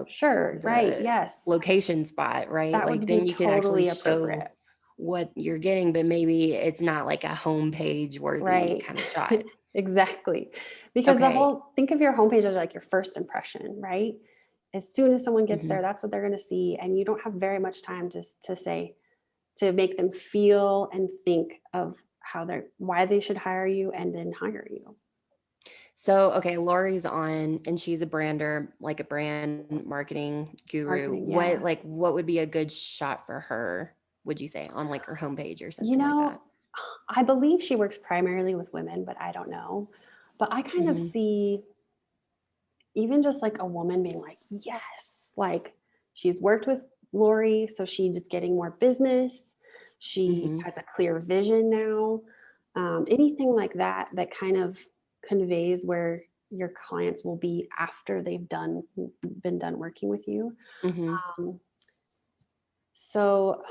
sure, right, the yes, location spot, right? that Like would be then you could actually totally show appropriate, what you're getting, but maybe it's not like a homepage worthy right? kind of shot. Exactly, because Okay. think of your homepage as like your first impression, right? As soon as someone gets Hmm. there, that's what they're going to see, and you don't have very much time to make them feel and think of why they should hire you and then hire you. So, okay, Lori's on and she's a brander, like a brand marketing guru. Marketing, yeah. What would be a good shot for her, would you say, on like her homepage or You something like know, that? I believe she works primarily with women, but I don't know. But I kind of Hmm. see even just like a woman being like, yes, like she's worked with Lori, so she's getting more business. She Hmm. has a clear vision now. Anything like that that kind of conveys where your clients will be after they've been done working with you. Hmm. Um, so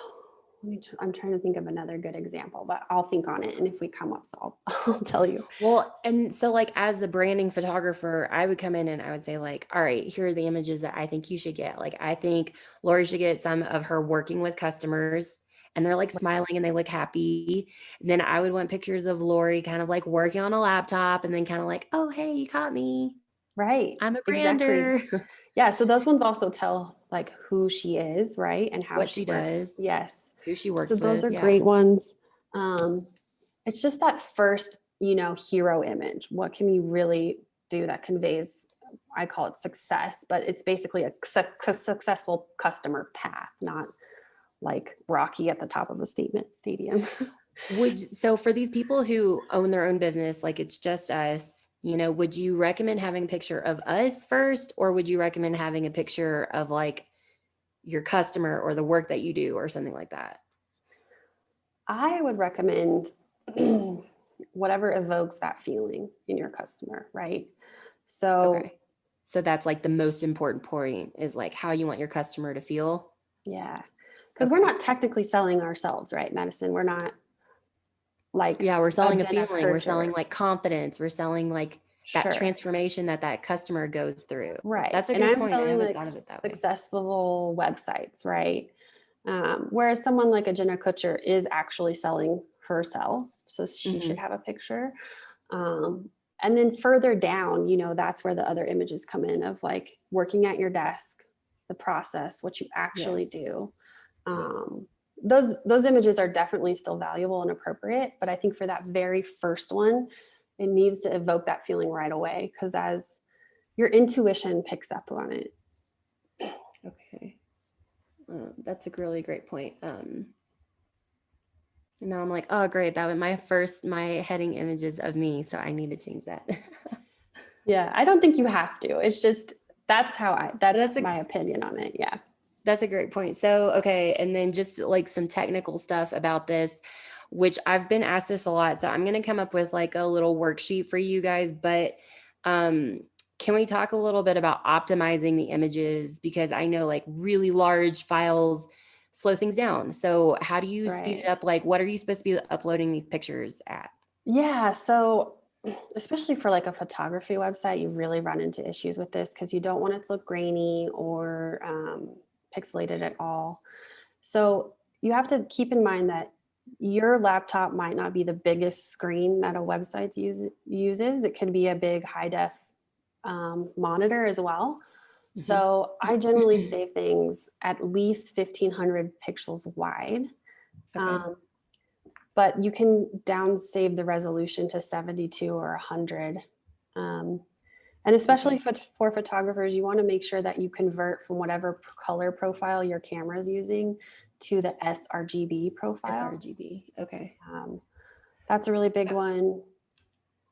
I'm trying to think of another good example, but I'll think on it. And if we come up, so I'll tell you. Well, and so like as the branding photographer, I would come in and I would say like, all right, here are the images that I think you should get. Like I think Lori should get some of her working with customers and they're like smiling and they look happy. And then I would want pictures of Lori kind of like working on a laptop and then kind of like, oh, hey, you caught me. Right. I'm a Exactly. brander. Yeah. So those ones also tell like who she is, right? And how What she she works. does, Yes. who she So works those with. are Yeah. great ones. Um, it's just that first, hero image. What can you really do that conveys, I call it success, but it's basically a successful customer path, not like Rocky at the top of a stadium. So for these people who own their own business, like it's just us, would you recommend having a picture of us first, or would you recommend having a picture of like your customer or the work that you do or something like that? I would recommend whatever evokes that feeling in your customer, right? So, Okay. So that's like the most important point is like how you want your customer to feel. yeah, because we're Okay. not technically selling ourselves, right, Madison? We're not like Yeah, we're a selling a Jenna feeling. We're Kutcher. selling like confidence. We're selling like that Sure. transformation that customer goes through. Right. That's a And good I'm point. I selling haven't like thought of it that way. successful websites, right? Whereas someone like a Jenna Kutcher is actually selling herself. So she should Hmm. have a picture. Um, and then further down, that's where the other images come in of like working at your desk, the process, what you actually Yes. do. Um, those images are definitely still valuable and appropriate, but I think for that very first one, it needs to evoke that feeling right away because as your intuition picks up on it. Okay. That's a really great point. And now I'm like, oh, great. That was my heading images of me. So I need to change that. Yeah, I don't think you have to. It's just that's That's a my opinion on it. Yeah. That's a great point. So, okay. And then just like some technical stuff about this, which I've been asked this a lot. So I'm going to come up with like a little worksheet for you guys. But um, can we talk a little bit about optimizing the images? Because I know like really large files slow things down. So how do you speed it Right. up? Like, what are you supposed to be uploading these pictures at? Yeah. So especially for like a photography website, you really run into issues with this because you don't want it to look grainy or pixelated at all. So you have to keep in mind that your laptop might not be the biggest screen that a website uses. It could be a big high def monitor as well. Mhm. So I generally save things at least 1500 pixels wide. Okay. Um, but you can down save the resolution to 72 or 100. And especially Okay. for photographers, you want to make sure that you convert from whatever color profile your camera is using to the sRGB profile. sRGB. Okay. Um, that's a really big one.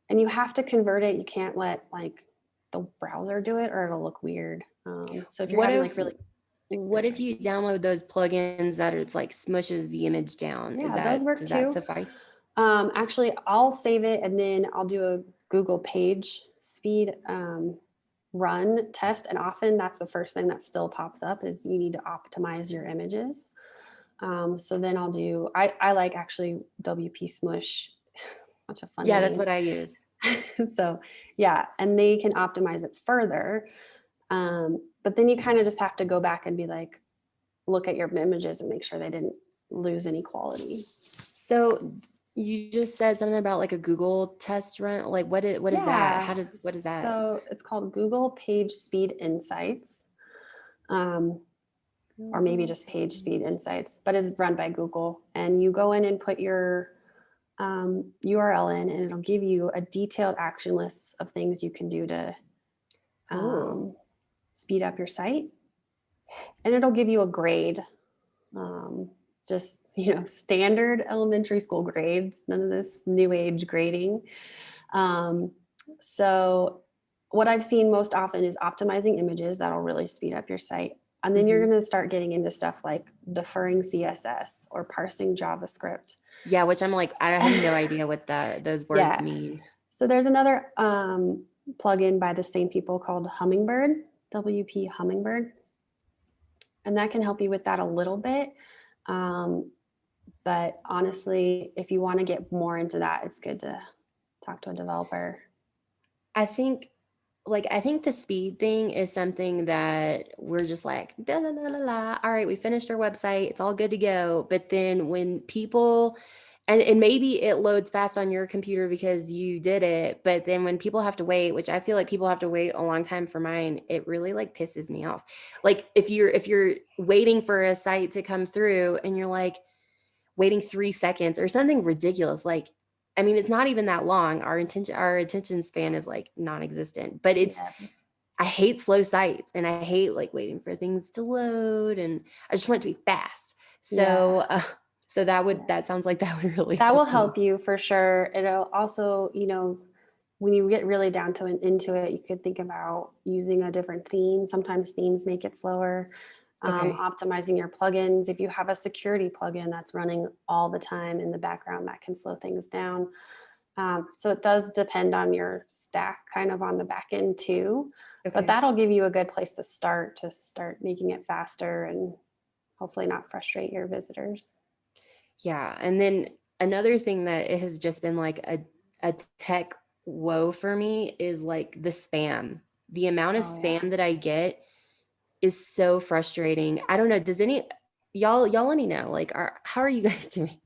And you have to convert it. You can't let like the browser do it or it'll look weird. So if you're What having if like really what if you download those plugins that it's like smushes the image down? Yeah, those work Does that too. suffice? Actually, I'll save it and then I'll do a Google page speed run test. And often that's the first thing that still pops up is you need to optimize your images. So then I like actually WP Smush. Such a fun Yeah, that's name. what I use. So yeah, and they can optimize it further. But then you kind of just have to go back and be like, look at your images and make sure they didn't lose any quality. So you just said something about like a Google test run. Like what is that? What is that? So it's called Google Page Speed Insights. Or maybe just Page Speed Insights, but it's run by Google. And you go in and put your URL in, and it'll give you a detailed action list of things you can do to speed up your site. And it'll give you a grade, just standard elementary school grades, none of this new age grading. So what I've seen most often is optimizing images that'll really speed up your site. And then you're going to start getting into stuff like deferring CSS or parsing JavaScript. Yeah, which I'm like, I have no idea what those words mean. So there's another plugin by the same people called Hummingbird, WP Hummingbird. And that can help you with that a little bit. But honestly, if you want to get more into that, it's good to talk to a developer. I think the speed thing is something that we're just like, da, la, la, la, la. All right, we finished our website. It's all good to go. But then when people, and maybe it loads fast on your computer because you did it. But then when people have to wait, which I feel like people have to wait a long time for mine, it really like pisses me off. Like if you're waiting for a site to come through and you're like waiting 3 seconds or something ridiculous, like, I mean, it's not even that long. Our attention span is like non-existent, but I hate slow sites and I hate like waiting for things to load, and I just want it to be fast. So, so that sounds like that would really will help you for sure. It'll also, when you get really down to into it, you could think about using a different theme. Sometimes themes make it slower. Optimizing your plugins. If you have a security plugin that's running all the time in the background, that can slow things down. So it does depend on your stack kind of on the back end too, but that'll give you a good place to start making it faster and hopefully not frustrate your visitors. Yeah. And then another thing that it has just been like a tech woe for me is like the spam. The amount of spam that I get is so frustrating. I don't know. Does y'all let me know, like, how are you guys doing?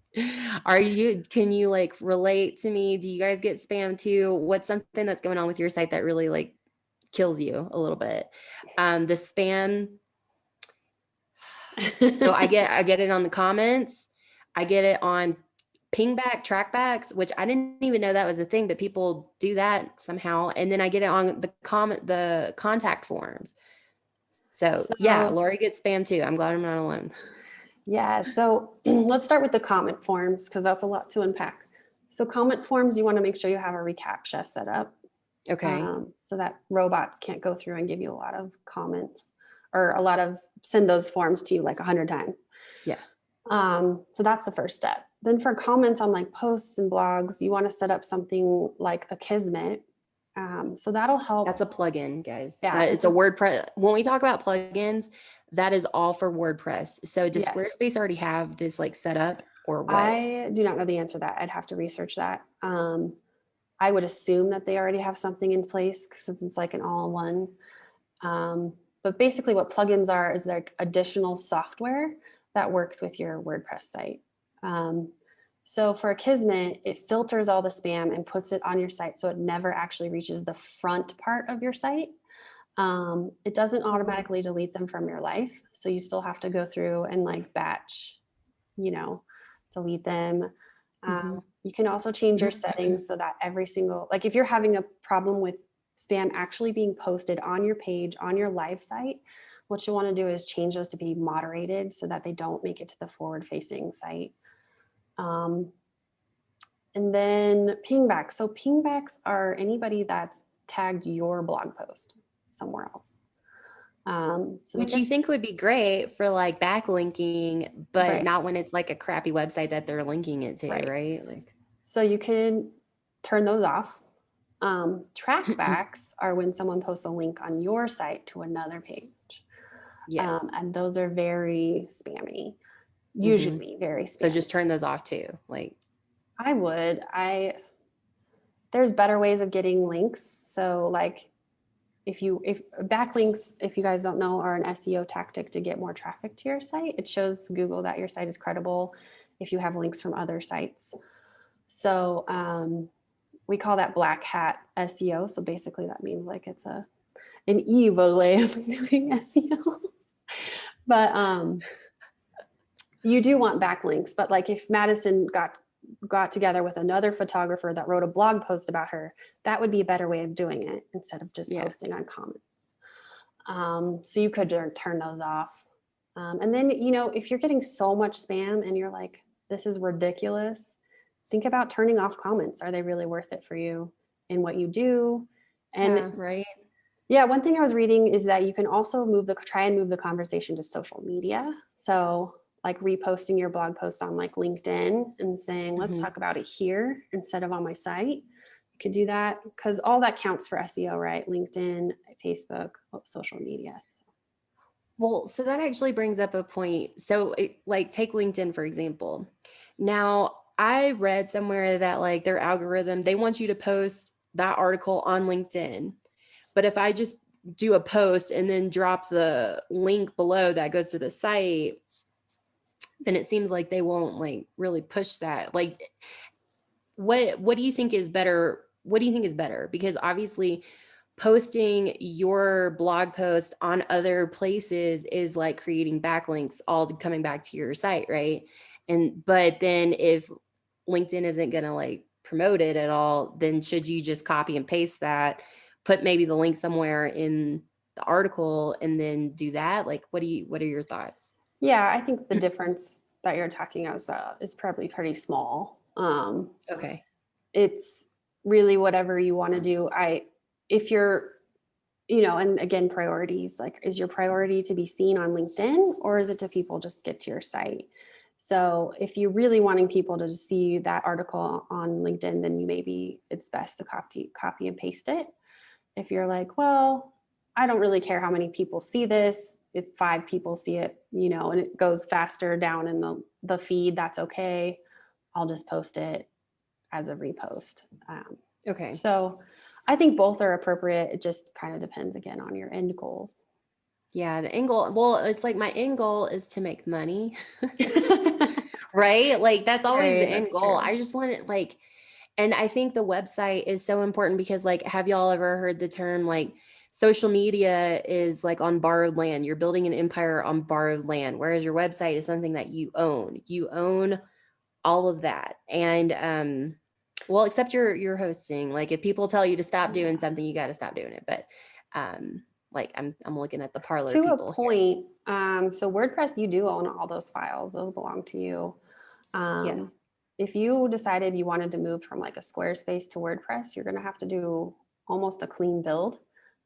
Can you like relate to me? Do you guys get spam too? What's something that's going on with your site that really like kills you a little bit? The spam. So I get it on the comments. I get it on pingback trackbacks, which I didn't even know that was a thing, but people do that somehow. And then I get it on the contact forms. So yeah, Lori gets spam too. I'm glad I'm not alone. Yeah. So let's start with the comment forms because that's a lot to unpack. So comment forms, you want to make sure you have a reCAPTCHA set up. Okay. So that robots can't go through and give you a lot of comments or send those forms to you like 100 times. Yeah. So that's the first step. Then for comments on like posts and blogs, you want to set up something like a Kismet. So that'll help. That's a plugin, guys. Yeah, it's a WordPress. When we talk about plugins, that is all for WordPress. So does Squarespace already have this like set up or what? I do not know the answer to that. I'd have to research that. I would assume that they already have something in place because it's like an all-in-one. But basically what plugins are is like additional software that works with your WordPress site. So for Kismet, it filters all the spam and puts it on your site so it never actually reaches the front part of your site. It doesn't automatically delete them from your life. So you still have to go through and like batch, delete them. You can also change your settings so that every single, like if you're having a problem with spam actually being posted on your page, on your live site, what you want to do is change those to be moderated so that they don't make it to the forward-facing site. And then pingbacks. So pingbacks are anybody that's tagged your blog post somewhere else. So Which you think would be great for like backlinking, but right, not when it's like a crappy website that they're linking it to, right. right? Like, So you can turn those off. Trackbacks are when someone posts a link on your site to another page. yes. And those are very spammy, Hmm. usually very So spammy. just turn those off too. Like, There's better ways of getting links. So like if backlinks, if you guys don't know, are an SEO tactic to get more traffic to your site. It shows Google that your site is credible if you have links from other sites. So we call that black hat SEO. So basically that means like it's an evil way of doing SEO. But you do want backlinks. But like if Madison got together with another photographer that wrote a blog post about her, that would be a better way of doing it instead of just yeah. posting on comments. So you could turn those off. And then, you know, if you're getting so much spam and you're like, this is ridiculous, think about turning off comments. Are they really worth it for you in what you do? And Yeah, right. yeah, one thing I was reading is that you can also try and move the conversation to social media. So like reposting your blog post on like LinkedIn and saying, let's Hmm. talk about it here instead of on my site. You could do that because all that counts for SEO, right? LinkedIn, Facebook, social media. Well, so that actually brings up a point. So, like, take LinkedIn, for example. Now, I read somewhere that, like, their algorithm, they want you to post that article on LinkedIn. But if I just do a post and then drop the link below that goes to the site, then it seems like they won't, like, really push that. Like, what do you think is better? What do you think is better? Because obviously, posting your blog post on other places is like creating backlinks all coming back to your site, right? And but then if LinkedIn isn't going to like promote it at all, then should you just copy and paste that, put maybe the link somewhere in the article and then do that? Like what are your thoughts? Yeah, I think the difference that you're talking about is probably pretty small. Okay. It's really whatever you want to do. If you're, you know, and again, priorities, like, is your priority to be seen on LinkedIn or is it to people just get to your site? So if you're really wanting people to see that article on LinkedIn, then it's best to copy and paste it. If you're like, well, I don't really care how many people see this. If 5 people see it, you know, and it goes faster down in the feed, that's okay. I'll just post it as a repost. Okay. So I think both are appropriate. It just kind of depends again on your end goals. Yeah, the end goal, well, it's like my end goal is to make money. Right? Like that's always the Right, end that's goal. true. I just want it like, and I think the website is so important because like, have y'all ever heard the term like social media is like on borrowed land? You're building an empire on borrowed land, whereas your website is something that you own. You own all of that. And well, except you're hosting. Like if people tell you to stop doing Yeah. something, you got to stop doing it. But like I'm looking at the parlor To a people here. point. So WordPress, you do own all those files; those belong to you. Yes. If you decided you wanted to move from like a Squarespace to WordPress, you're going to have to do almost a clean build.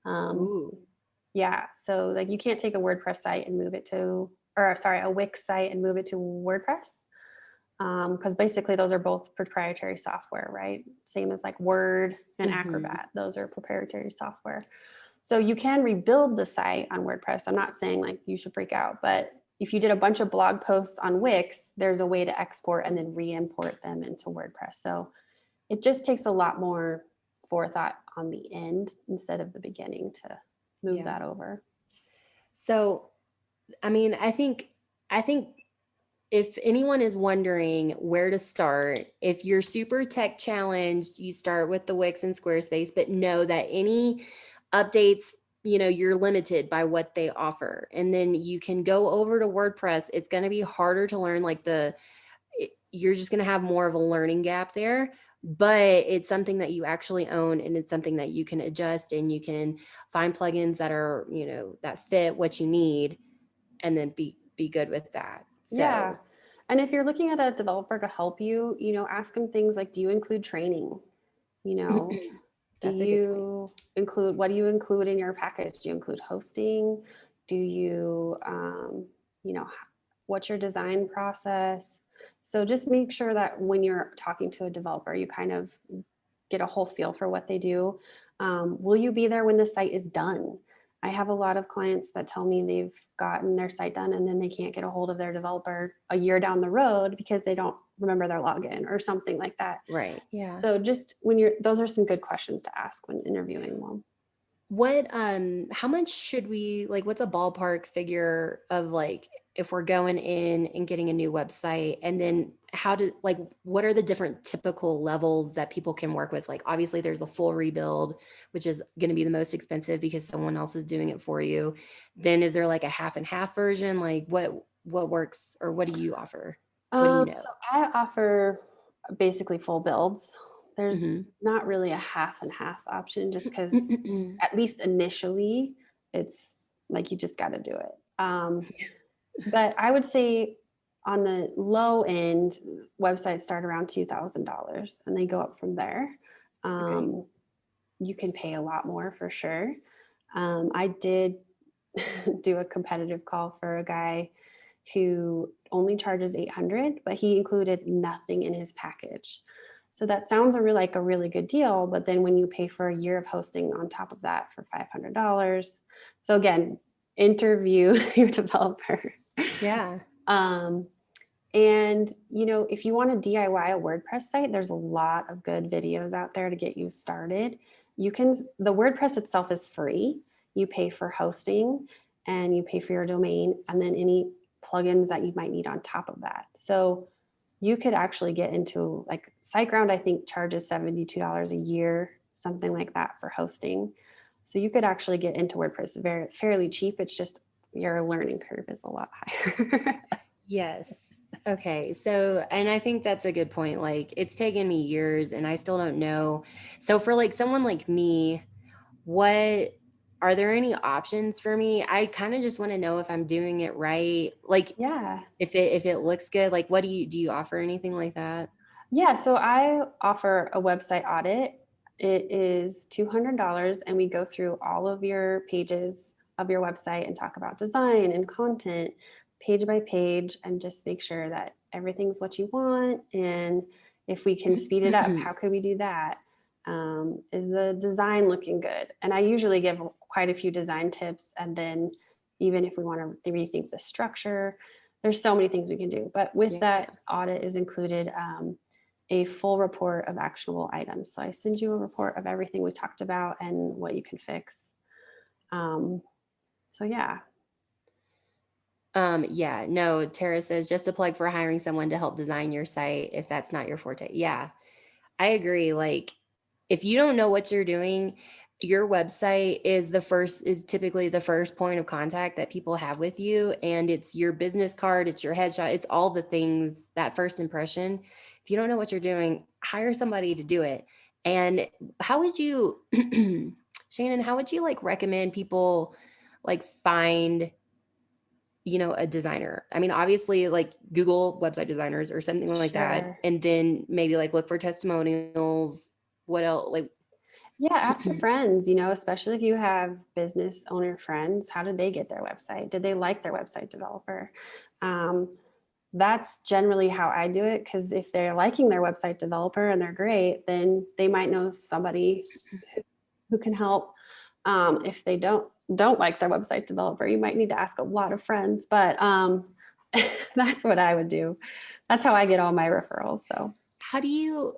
Um, Ooh. yeah, so like you can't take a WordPress site and move it to, or sorry, a Wix site and move it to WordPress. Because basically those are both proprietary software, right? Same as like Word and Mhm. Acrobat. Those are proprietary software. So you can rebuild the site on WordPress. I'm not saying like you should freak out, but if you did a bunch of blog posts on Wix, there's a way to export and then re-import them into WordPress. So it just takes a lot more forethought on the end instead of the beginning to move Yeah. that over. So, I mean, I think if anyone is wondering where to start, if you're super tech challenged, you start with the Wix and Squarespace, but know that any updates, you're limited by what they offer. And then you can go over to WordPress. It's going to be harder to learn like you're just going to have more of a learning gap there, but it's something that you actually own and it's something that you can adjust and you can find plugins that are, that fit what you need and then be good with that. Yeah. So, And if you're looking at a developer to help you, you know, ask them things like, do you include training? You know, that's a good point. what do you include in your package? Do you include hosting? Do you, you know, what's your design process? So just make sure that when you're talking to a developer, you kind of get a whole feel for what they do. Will you be there when the site is done? I have a lot of clients that tell me they've gotten their site done and then they can't get a hold of their developer a year down the road because they don't remember their login or something like that. Right. Yeah. So just those are some good questions to ask when interviewing them. How much should we, like, what's a ballpark figure of, like, if we're going in and getting a new website, and then what are the different typical levels that people can work with? Like, obviously there's a full rebuild, which is going to be the most expensive because someone else is doing it for you. Then is there like a half and half version? Like what works, or what do you offer? What do you know? So I offer basically full builds. There's Hmm. not really a half and half option just because at least initially it's like you just got to do it. But I would say on the low end, websites start around $2,000 and they go up from there. Okay. You can pay a lot more for sure. I did do a competitive call for a guy who only charges 800, but he included nothing in his package. So that sounds like a really good deal, but then when you pay for a year of hosting on top of that for $500. So again, interview your developer. Yeah. And if you want to DIY a WordPress site, there's a lot of good videos out there to get you started. The WordPress itself is free. You pay for hosting and you pay for your domain and then any plugins that you might need on top of that. So you could actually get into, like, SiteGround, I think charges $72 a year, something like that, for hosting. So you could actually get into WordPress fairly cheap. It's just your learning curve is a lot higher. Yes. Okay. So, and I think that's a good point. Like, it's taken me years and I still don't know. So, for like someone like me, what are there any options for me? I kind of just want to know if I'm doing it right. Like, Yeah. if it looks good, like, what do you offer anything like that? Yeah, so I offer a website audit. It is $200 and we go through all of your pages of your website and talk about design and content page by page and just make sure that everything's what you want. And if we can speed it up, how could we do that? Is the design looking good? And I usually give quite a few design tips. And then even if we want to rethink the structure, there's so many things we can do. But with Yeah. that audit is included a full report of actionable items. So I send you a report of everything we talked about and what you can fix. So yeah. Yeah, no, Tara says just a plug for hiring someone to help design your site if that's not your forte. Yeah, I agree. Like, if you don't know what you're doing, your website is typically the first point of contact that people have with you. And it's your business card, it's your headshot, it's all the things, that first impression. If you don't know what you're doing, hire somebody to do it. And how would you, Shannon, how would you like recommend people like find, a designer? I mean, obviously like Google website designers or something like that. Sure. And then maybe like look for testimonials. What else? Like, Yeah, ask your friends, especially if you have business owner friends, how did they get their website? Did they like their website developer? That's generally how I do it, because if they're liking their website developer and they're great, then they might know somebody who can help. If they don't like their website developer, you might need to ask a lot of friends, but that's what I would do. That's how I get all my referrals. So how do you,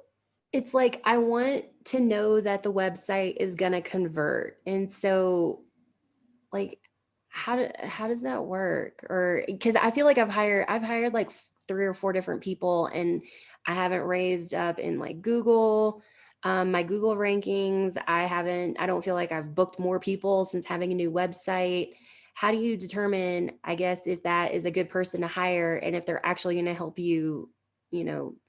it's like, I want to know that the website is going to convert. And so like, how does that work? Or because I feel like I've hired like 3 or 4 different people, and I haven't raised up in like Google, my Google rankings. I don't feel like I've booked more people since having a new website. How do you determine, I guess, if that is a good person to hire and if they're actually going to help you,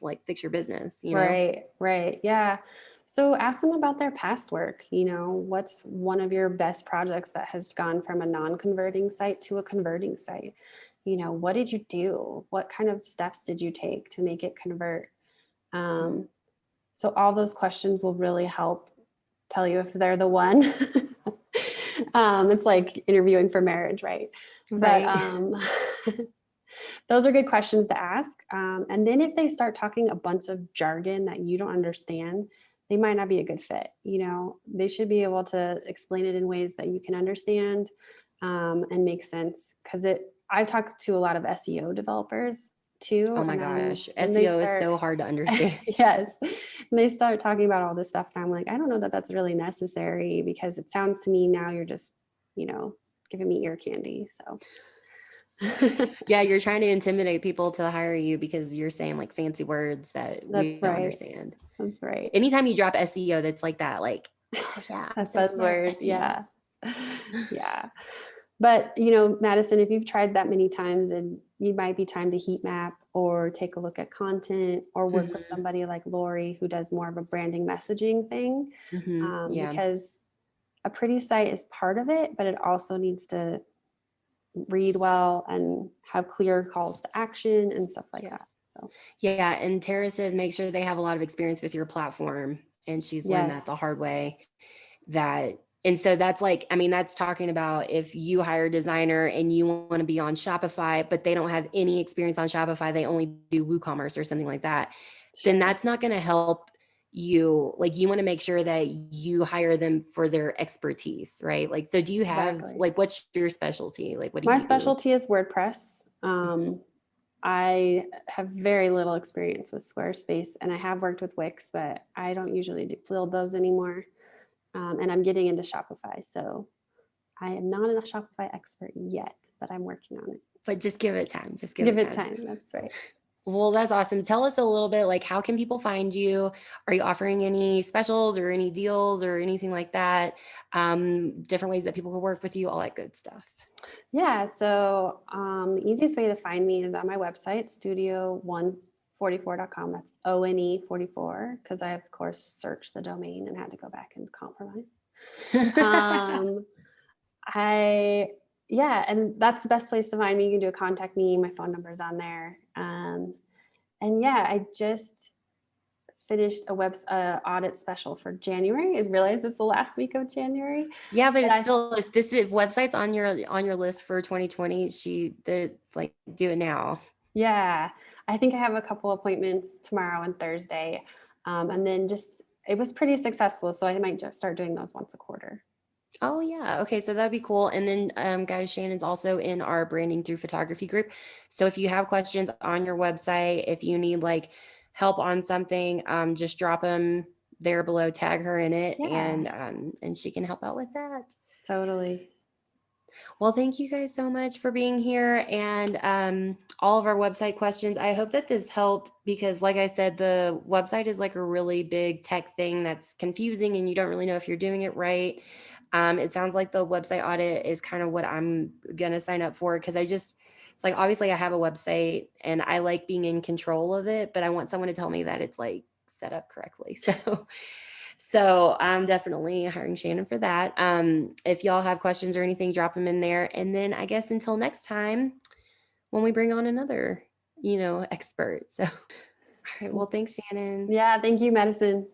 like fix your business? right, yeah. So ask them about their past work. What's one of your best projects that has gone from a non-converting site to a converting site? What did you do? What kind of steps did you take to make it convert? So all those questions will really help tell you if they're the one. It's like interviewing for marriage, right? But those are good questions to ask. And then if they start talking a bunch of jargon that you don't understand, they might not be a good fit. You know, they should be able to explain it in ways that you can understand and make sense. Because I've talked to a lot of SEO developers too. Oh my gosh, SEO is so hard to understand. Yes. And they start talking about all this stuff. And I'm like, I don't know that that's really necessary, because it sounds to me now you're just, you know, giving me ear candy. So Yeah, you're trying to intimidate people to hire you because you're saying like fancy words that we that's don't right. understand. That's right. Anytime you drop SEO, that's like that, like, oh yeah, I'm A so smart. buzzword. SEO. Yeah. Yeah. But, you know, Madison, if you've tried that many times, then it might be time to heat map or take a look at content or work with somebody like Lori, who does more of a branding messaging thing. Yeah. Because a pretty site is part of it, but it also needs to read well and have clear calls to action and stuff like that. So yeah, and Tara says make sure they have a lot of experience with your platform, and she's learned that the hard way. And so that's like, I mean, that's talking about if you hire a designer and you want to be on Shopify, but they don't have any experience on Shopify, they only do WooCommerce or something like that, then that's not going to help you. Like, you want to make sure that you hire them for their expertise, right? Like, so do you have like, what's your specialty? Like, what do you do? My specialty is WordPress. I have very little experience with Squarespace, and I have worked with Wix, but I don't usually build those anymore. And I'm getting into Shopify. So I am not a Shopify expert yet, but I'm working on it. But just give it time. Just give it time. That's right. Well, that's awesome. Tell us a little bit, like, how can people find you? Are you offering any specials or any deals or anything like that? Different ways that people can work with you, all that good stuff. Yeah. So the easiest way to find me is on my website, studio144.com. That's ONE44, because I, of course, searched the domain and had to go back and compromise. And that's the best place to find me. You can do a contact me. My phone number is on there. And yeah, I just finished a audit special for January. I realize it's the last week of January. Yeah, but it's still, if website's on your list for 2020, they're like, do it now. Yeah, I think I have a couple appointments tomorrow and Thursday, and then it was pretty successful, so I might just start doing those once a quarter. Oh yeah. Okay. So that'd be cool. And then guys, Shannon's also in our branding through photography group. So if you have questions on your website, if you need like help on something, just drop them there below, tag her in it, and she can help out with that. Totally. Well, thank you guys so much for being here and all of our website questions. I hope that this helped, because like I said, the website is like a really big tech thing that's confusing and you don't really know if you're doing it right. It sounds like the website audit is kind of what I'm going to sign up for, because it's like, obviously I have a website and I like being in control of it, but I want someone to tell me that it's like set up correctly. So I'm definitely hiring Shannon for that. If y'all have questions or anything, drop them in there. And then I guess until next time, when we bring on another, expert. So, all right. Well, thanks, Shannon. Yeah. Thank you, Madison.